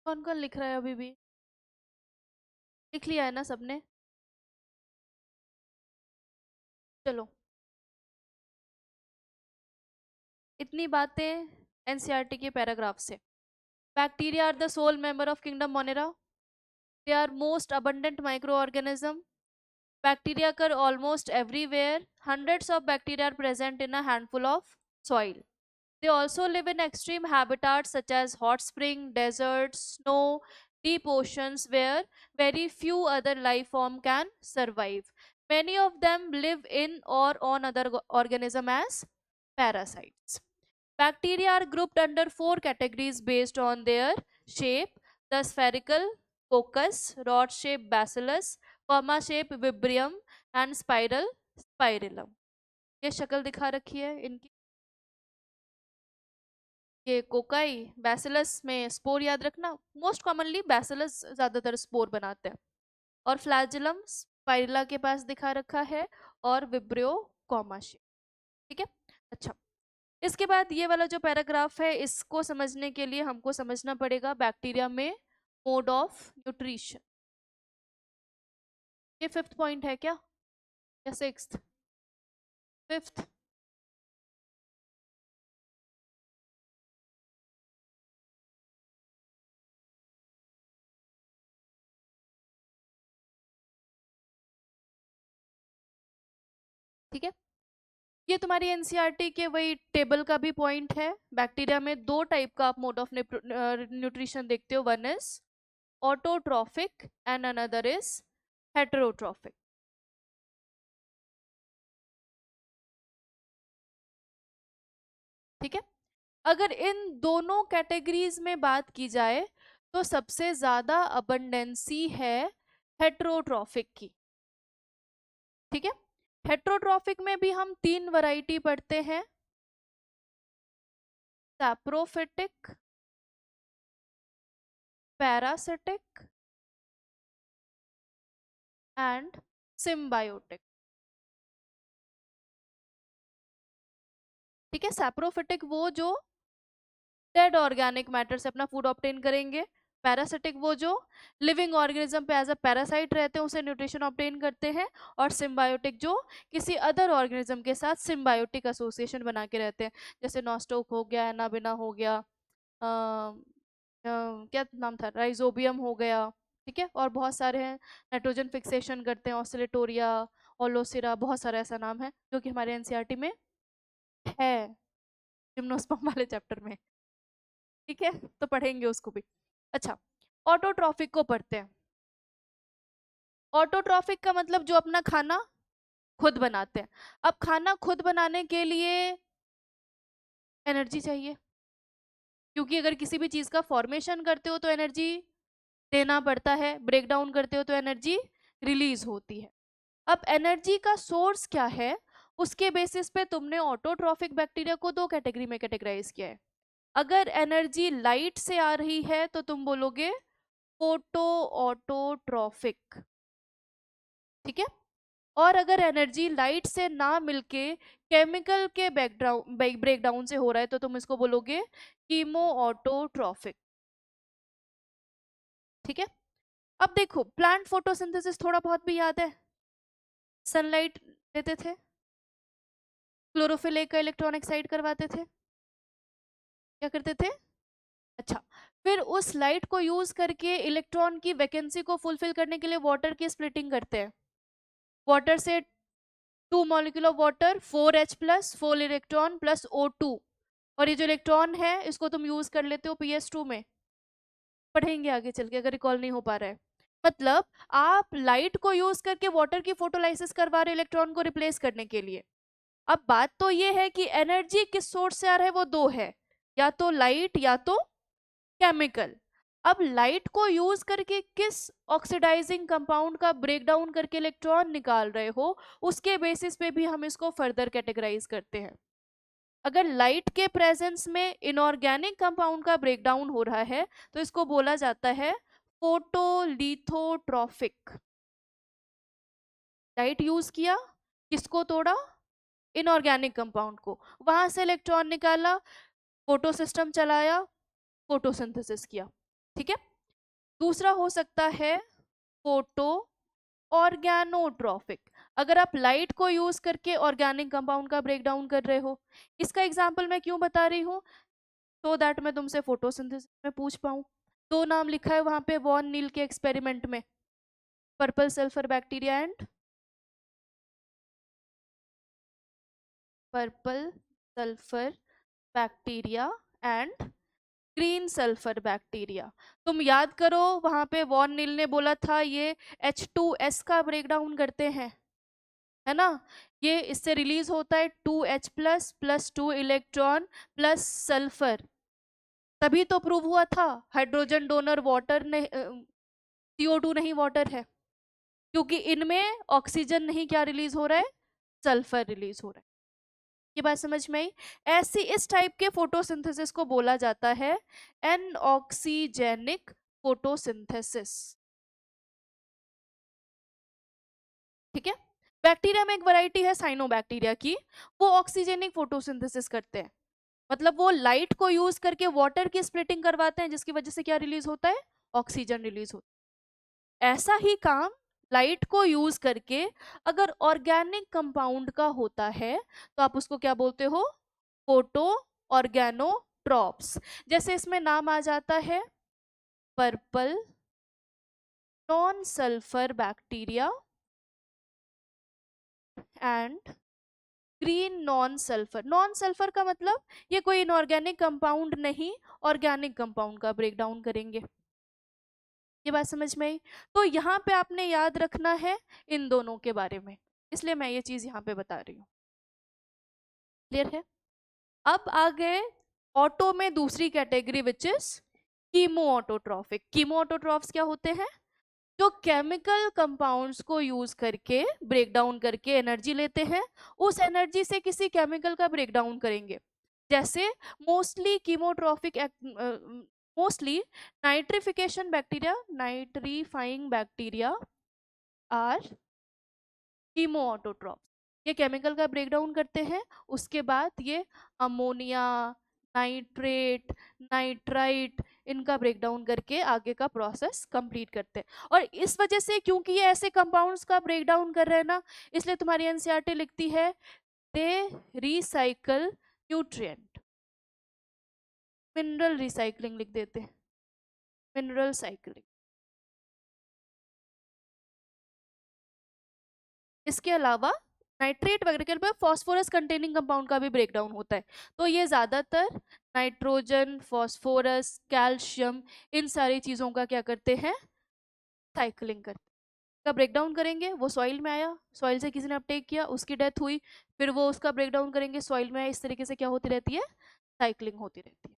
कौन कौन लिख रहा है अभी भी? लिख लिया है ना सबने? चलो, इतनी बातें एनसीईआरटी के पैराग्राफ से। Bacteria are the sole member of kingdom Monera. They are most abundant microorganism. Bacteria occur almost everywhere. Hundreds of bacteria are present in a handful of soil. They also live in extreme habitats such as hot spring, deserts, snow, deep oceans where very few other life form can survive. Many of them live in or on other organism as parasites. Bacteria are grouped under four categories based on their shape. The spherical कोकस, rod shape bacillus, comma shape विब्रियम and spiral spirillum. ये शक्ल दिखा रखी है इनकी। ये कोकाई बैसिलस में स्पोर याद रखना, मोस्ट कॉमनली बैसिलस ज्यादातर स्पोर बनाते हैं। और फ्लैजिलम स्पाइरला के पास दिखा रखा है, और विब्रियो कॉमा शेप। ठीक है। अच्छा, इसके बाद ये वाला जो पैराग्राफ है, इसको समझने के लिए हमको समझना पड़ेगा बैक्टीरिया में मोड ऑफ न्यूट्रिशन। ये 5th पॉइंट है क्या, या 6th? 5th। ठीक है, ये तुम्हारी एनसीईआरटी के वही टेबल का भी पॉइंट है। बैक्टीरिया में 2 टाइप का आप मोड ऑफ न्यूट्रिशन देखते हो, one is autotrophic and another is heterotrophic. ठीक है, अगर इन दोनों कैटेगरीज में बात की जाए तो सबसे ज्यादा अबंडेंसी है हेटेरोट्रॉफिक की। ठीक है, हेटेरोट्रॉफिक में भी हम 3 वैरायटी पढ़ते हैं, सैप्रोफिटिक, पैरासिटिक एंड सिम्बायोटिक। ठीक है, सैप्रोफिटिक वो जो डेड ऑर्गेनिक मैटर से अपना फूड ऑब्टेन करेंगे, पैरासिटिक वो जो लिविंग ऑर्गेनिज्म पे एज अ पैरासाइट रहते हैं, उसे न्यूट्रिशन ऑब्टेन करते हैं, और सिम्बायोटिक जो किसी अदर ऑर्गेनिज्म के साथ सिम्बायोटिक एसोसिएशन बना के रहते हैं, जैसे नॉस्टोक हो गया, एनाबिना हो गया, क्या नाम था, राइजोबियम हो गया। ठीक है, और बहुत सारे हैं, नाइट्रोजन फिक्सेशन करते हैं, ऑसिलेटोरिया, ओलोसिरा, बहुत सारा ऐसा नाम है जो कि हमारे एनसीईआरटी में है, जिम्नोस्पर्म वाले चैप्टर में। ठीक है, तो पढ़ेंगे उसको भी। अच्छा, ऑटोट्रॉफिक को पढ़ते हैं। ऑटोट्रॉफिक का मतलब जो अपना खाना खुद बनाते हैं। अब खाना खुद बनाने के लिए एनर्जी चाहिए, क्योंकि अगर किसी भी चीज का फॉर्मेशन करते हो तो एनर्जी देना पड़ता है, ब्रेक डाउन करते हो तो एनर्जी रिलीज होती है। अब एनर्जी का सोर्स क्या है, उसके बेसिस पे तुमने ऑटोट्रॉफिक बैक्टीरिया को 2 कैटेगरी में कैटेगराइज किया है। अगर एनर्जी लाइट से आ रही है तो तुम बोलोगे फोटो ऑटोट्रॉफिक। ठीक है, और अगर एनर्जी लाइट से ना मिलके केमिकल के ब्रेकडाउन से हो रहा है तो तुम इसको बोलोगे कीमो ऑटोट्रॉफिक। ठीक है, अब देखो प्लांट फोटोसिंथेसिस थोड़ा बहुत भी याद है, सनलाइट देते थे, क्लोरोफिल ए का इलेक्ट्रॉन एक्साइड करवाते थे, क्या करते थे? अच्छा, फिर उस लाइट को यूज करके इलेक्ट्रॉन की वैकेंसी को फुलफिल करने के लिए वाटर की स्प्लिटिंग करते हैं। वाटर से 2 molecule of water, 4H plus, 4 electron plus O2, और ये जो इलेक्ट्रॉन है इसको तुम यूज कर लेते हो PS2 में, पढ़ेंगे आगे चल के अगर रिकॉल नहीं हो पा रहा है। मतलब आप लाइट को यूज करके वाटर की फोटोलाइसिस करवा रहे हो इलेक्ट्रॉन को रिप्लेस करने के लिए। अब बात तो ये है कि एनर्जी किस सोर्स से आ रहा है, वो 2 है, या तो लाइट या तो केमिकल। अब लाइट को यूज करके किस ऑक्सीडाइजिंग कंपाउंड का ब्रेकडाउन करके इलेक्ट्रॉन निकाल रहे हो, उसके बेसिस पे भी हम इसको फर्दर कैटेगराइज करते हैं। अगर लाइट के प्रेजेंस में इनऑर्गेनिक कंपाउंड का ब्रेकडाउन हो रहा है तो इसको बोला जाता है फोटोलिथोट्रॉफिक। लाइट यूज किया, किसको तोड़ा? इनऑर्गेनिक कंपाउंड को, वहां से इलेक्ट्रॉन निकाला, फोटो सिस्टम चलाया, फोटोसिंथेसिस किया। ठीक है, दूसरा हो सकता है फोटो ऑर्गेनोट्रॉफिक, अगर आप लाइट को यूज करके ऑर्गेनिक कंपाउंड का ब्रेकडाउन कर रहे हो। इसका एग्जांपल मैं क्यों बता रही हूँ, तो दैट मैं तुमसे फोटोसिंथेसिस में पूछ पाऊँ। 2 नाम लिखा है वहां पे वॉन नील के एक्सपेरिमेंट में, purple sulphur bacteria and purple sulphur bacteria and green sulphur bacteria. तुम याद करो वहां पे वॉन नील ने बोला था ये H2S का ब्रेकडाउन करते हैं, है ना। ये इससे रिलीज होता है 2H plus plus 2 electron plus sulphur, तभी तो प्रूव हुआ था हाइड्रोजन डोनर वाटर नहीं, CO2 नहीं वाटर है, क्योंकि इनमें ऑक्सीजन नहीं क्या रिलीज हो रहा है, सल्फर रिलीज हो रहा है। ये बात समझ में आई? ऐसी इस टाइप के फोटोसिंथेसिस को बोला जाता है एनऑक्सीजेनिक फोटोसिंथेसिस। ठीक है। बैक्टीरिया में एक वैरायटी है साइनोबैक्टीरिया की, वो ऑक्सीजेनिक फोटोसिंथेसिस करते हैं, मतलब वो लाइट को यूज करके वाटर की स्प्लिटिंग करवाते हैं, जिसकी वजह से क्या रिलीज होता है, ऑक्सीजन रिलीज होता है। ऐसा ही काम लाइट को यूज करके अगर ऑर्गेनिक कंपाउंड का होता है तो आप उसको क्या बोलते हो, फोटो ऑर्गेनोट्रॉप्स। जैसे इसमें नाम आ जाता है purple non sulphur bacteria and green non sulphur. Non sulphur का मतलब ये कोई इनऑर्गेनिक कंपाउंड नहीं, ऑर्गेनिक कंपाउंड का ब्रेकडाउन करेंगे। ये बात समझ में आई? तो यहाँ पे आपने याद रखना है इन दोनों के बारे में, इसलिए मैं ये चीज यहाँ पे बता रही हूँ। क्लियर है? अब आ गए ऑटो में दूसरी category which is chemo autotrophic. Chemo autotrophs क्या होते हैं, जो केमिकल कंपाउंड्स को यूज करके ब्रेक डाउन करके एनर्जी लेते हैं, उस एनर्जी से किसी केमिकल का ब्रेक डाउन करेंगे। जैसे mostly chemotrophic mostly nitrification bacteria, nitrifying bacteria are chemoautotrophs. ये केमिकल का ब्रेक डाउन करते हैं, उसके बाद ये अमोनिया, नाइट्रेट, नाइट्राइट, इनका ब्रेक डाउन करके आगे का प्रोसेस कंप्लीट करते हैं। और इस वजह से क्योंकि ये ऐसे कंपाउंड्स का ब्रेक डाउन कर रहे हैं ना, इसलिए तुम्हारी एनसीईआरटी लिखती है दे रिसाइकल न्यूट्रिएंट। मिनरल रिसाइकलिंग लिख देते हैं, मिनरल साइक्लिंग। इसके अलावा नाइट्रेट वगैरह के पे फॉस्फोरस कंटेनिंग कंपाउंड का भी ब्रेक डाउन होता है। तो ये ज्यादातर नाइट्रोजन, फॉस्फोरस, कैल्शियम, इन सारी चीजों का क्या करते हैं, साइक्लिंग करते हैं। का ब्रेक डाउन करेंगे, वो सॉइल में आया, सॉइल से किसी ने अपटेक किया, उसकी डेथ हुई, फिर वो उसका ब्रेक डाउन करेंगे, सॉइल में आया, इस तरीके से क्या होती रहती है, साइक्लिंग होती रहती है।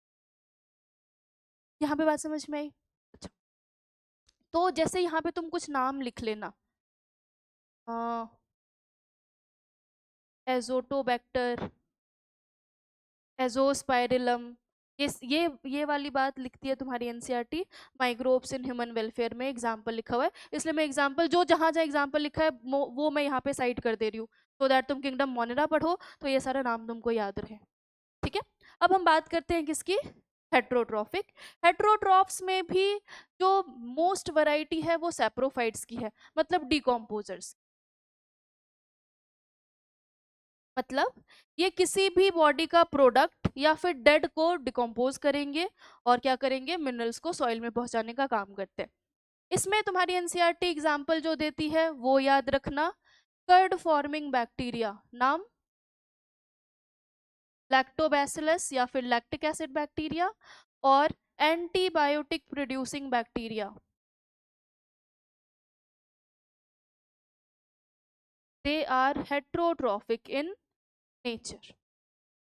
यहाँ पे बात समझ में आई? अच्छा, तो जैसे यहाँ पे तुम कुछ नाम लिख लेना, एजोटोबैक्टर, एजोस्पाइरिलम, ये वाली बात लिखती है तुम्हारी NCERT microbes in human welfare में, एग्जाम्पल लिखा हुआ है, इसलिए मैं एग्जाम्पल जो जहां जहां एग्जाम्पल लिखा है वो मैं यहाँ पे साइड कर दे रही हूँ, सो दैट तुम किंगडम मोनेरा पढ़ो तो ये सारा नाम तुमको याद रहे। ठीक है। अब हम बात करते हैं किसकी, हेट्रोट्रॉफिक। हेट्रोट्रॉफ्स में भी जो मोस्ट वैरायटी है वो सैप्रोफाइट्स की है, मतलब डिकम्पोजर्स। मतलब ये किसी भी बॉडी का प्रोडक्ट या फिर डेड को डिकम्पोज करेंगे और क्या करेंगे, मिनरल्स को सॉइल में पहुंचाने का काम करते हैं। इसमें तुम्हारी एनसीईआरटी एग्जाम्पल जो देती है वो याद रखना, कर्ड फॉर्मिंग बैक्टीरिया, नाम लैक्टोबैसिलस या फिर लैक्टिक एसिड बैक्टीरिया, और antibiotic producing bacteria, they are heterotrophic in nature.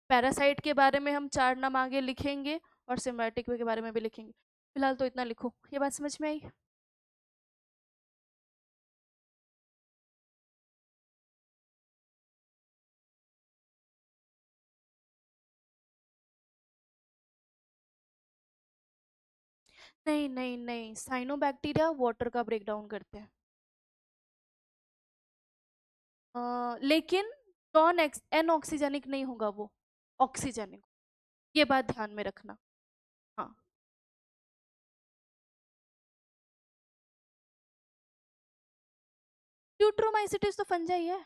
Parasite के बारे में हम 4 नाम आगे लिखेंगे और सिम्बायोटिक के बारे में भी लिखेंगे, फिलहाल तो इतना लिखो। ये बात समझ में आई? नहीं नहीं नहीं, साइनोबैक्टीरिया वाटर का ब्रेक डाउन करते हैं, लेकिन नॉन एन ऑक्सीजेनिक नहीं होगा वो, ऑक्सीजेनिक। ये बात ध्यान में रखना। हाँ, ल्यूट्रोमाइसिटिस तो फंजाई है,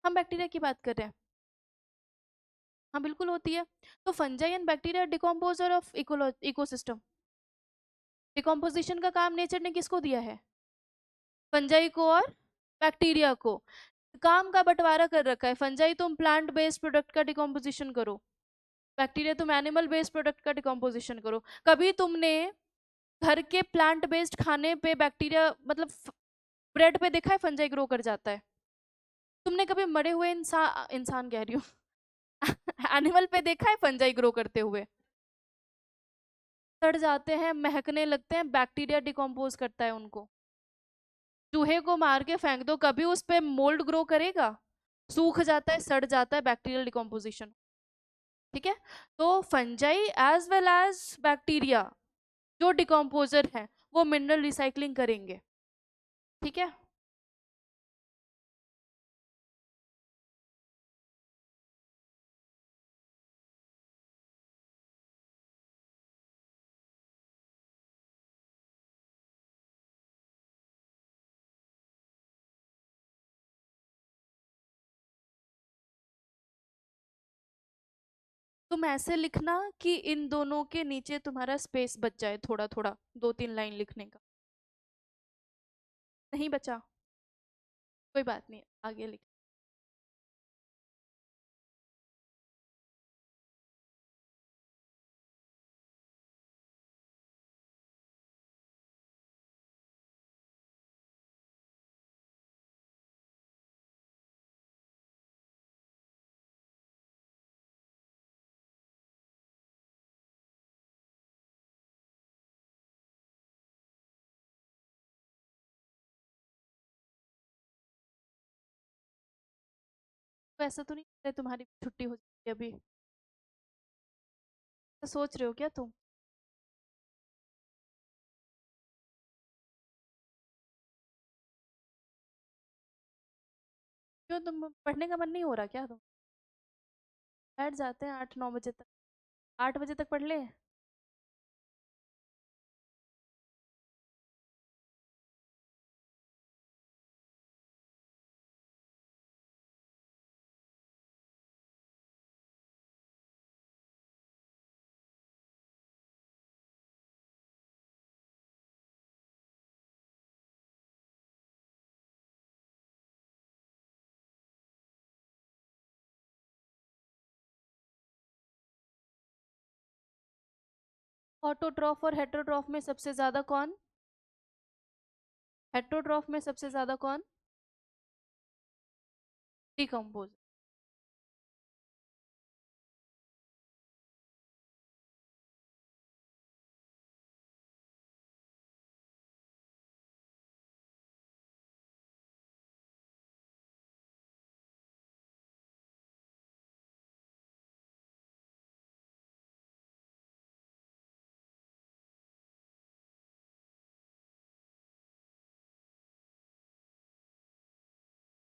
हम बैक्टीरिया की बात कर रहे हैं। हाँ बिल्कुल होती है। तो fungi and bacteria decomposer of ecosystem. Decomposition का काम नेचर ने किसको दिया है, फंजाई को और बैक्टीरिया को। काम का बंटवारा कर रखा है, फंजाई तुम प्लांट बेस्ड प्रोडक्ट का डिकम्पोजिशन करो, बैक्टीरिया तुम एनिमल बेस्ड प्रोडक्ट का डिकम्पोजिशन करो। कभी तुमने घर के प्लांट बेस्ड खाने पे बैक्टीरिया, मतलब ब्रेड पे देखा है फंजाई ग्रो कर जाता है? तुमने कभी मरे हुए इंसान, इंसान कह रही हूँ एनिमल पे देखा है फंजाई ग्रो करते हुए? सड़ जाते हैं, महकने लगते हैं, बैक्टीरिया डिकम्पोज करता है उनको। चूहे को मार के फेंक दो, कभी उस पे मोल्ड ग्रो करेगा? सूख जाता है, सड़ जाता है, बैक्टीरियल डिकम्पोजिशन। ठीक है। तो fungi as well as bacteria जो डिकम्पोजर है वो मिनरल रिसाइकलिंग करेंगे। ठीक है। तुम ऐसे लिखना कि इन दोनों के नीचे तुम्हारा स्पेस बच जाए, थोड़ा थोड़ा, 2-3 लाइन लिखने का। नहीं बचा? कोई बात नहीं, आगे लिख। वैसा तो नहीं है तुम्हारी छुट्टी हो जाएगी अभी? तो सोच रहे हो क्या तुम? क्यों, तुम पढ़ने का मन नहीं हो रहा क्या तुम? बैठ जाते हैं 8-9 बजे तक। 8 बजे तक पढ़ ले। ऑटोट्रॉफ और हेटरोट्रॉफ में सबसे ज्यादा कौन? हेटरोट्रॉफ में सबसे ज्यादा कौन डिकम्पोज?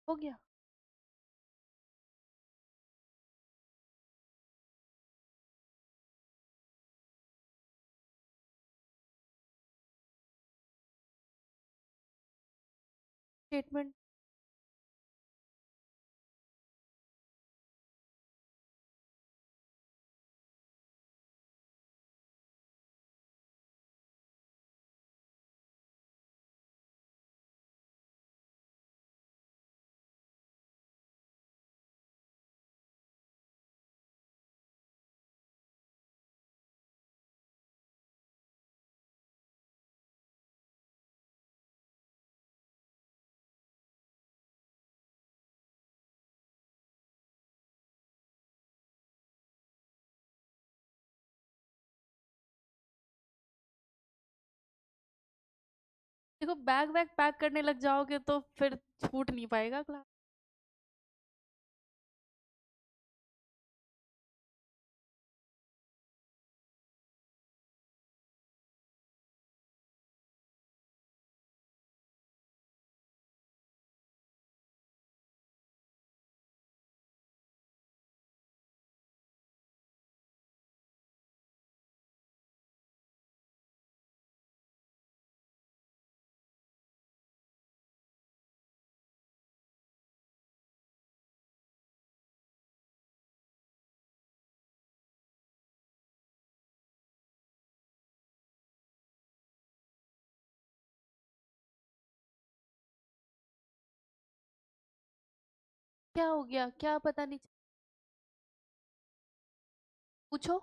हो गया। स्टेटमेंट। देखो, बैग वैग पैक करने लग जाओगे तो फिर छूट नहीं पाएगा क्लास। क्या हो गया, क्या पता नहीं? पूछो।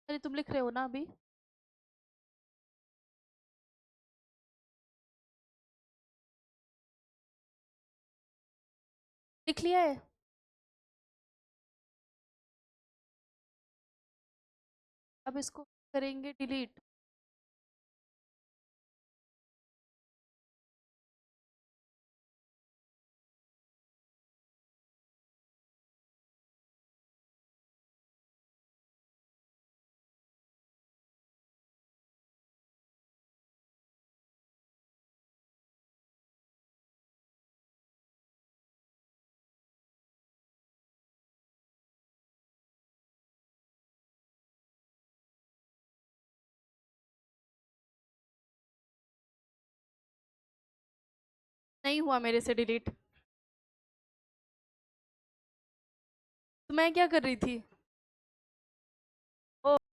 अरे तुम लिख रहे हो ना अभी? लिख लिया है? अब इसको करेंगे डिलीट। नहीं हुआ मेरे से डिलीट। तो मैं क्या कर रही थी? ओ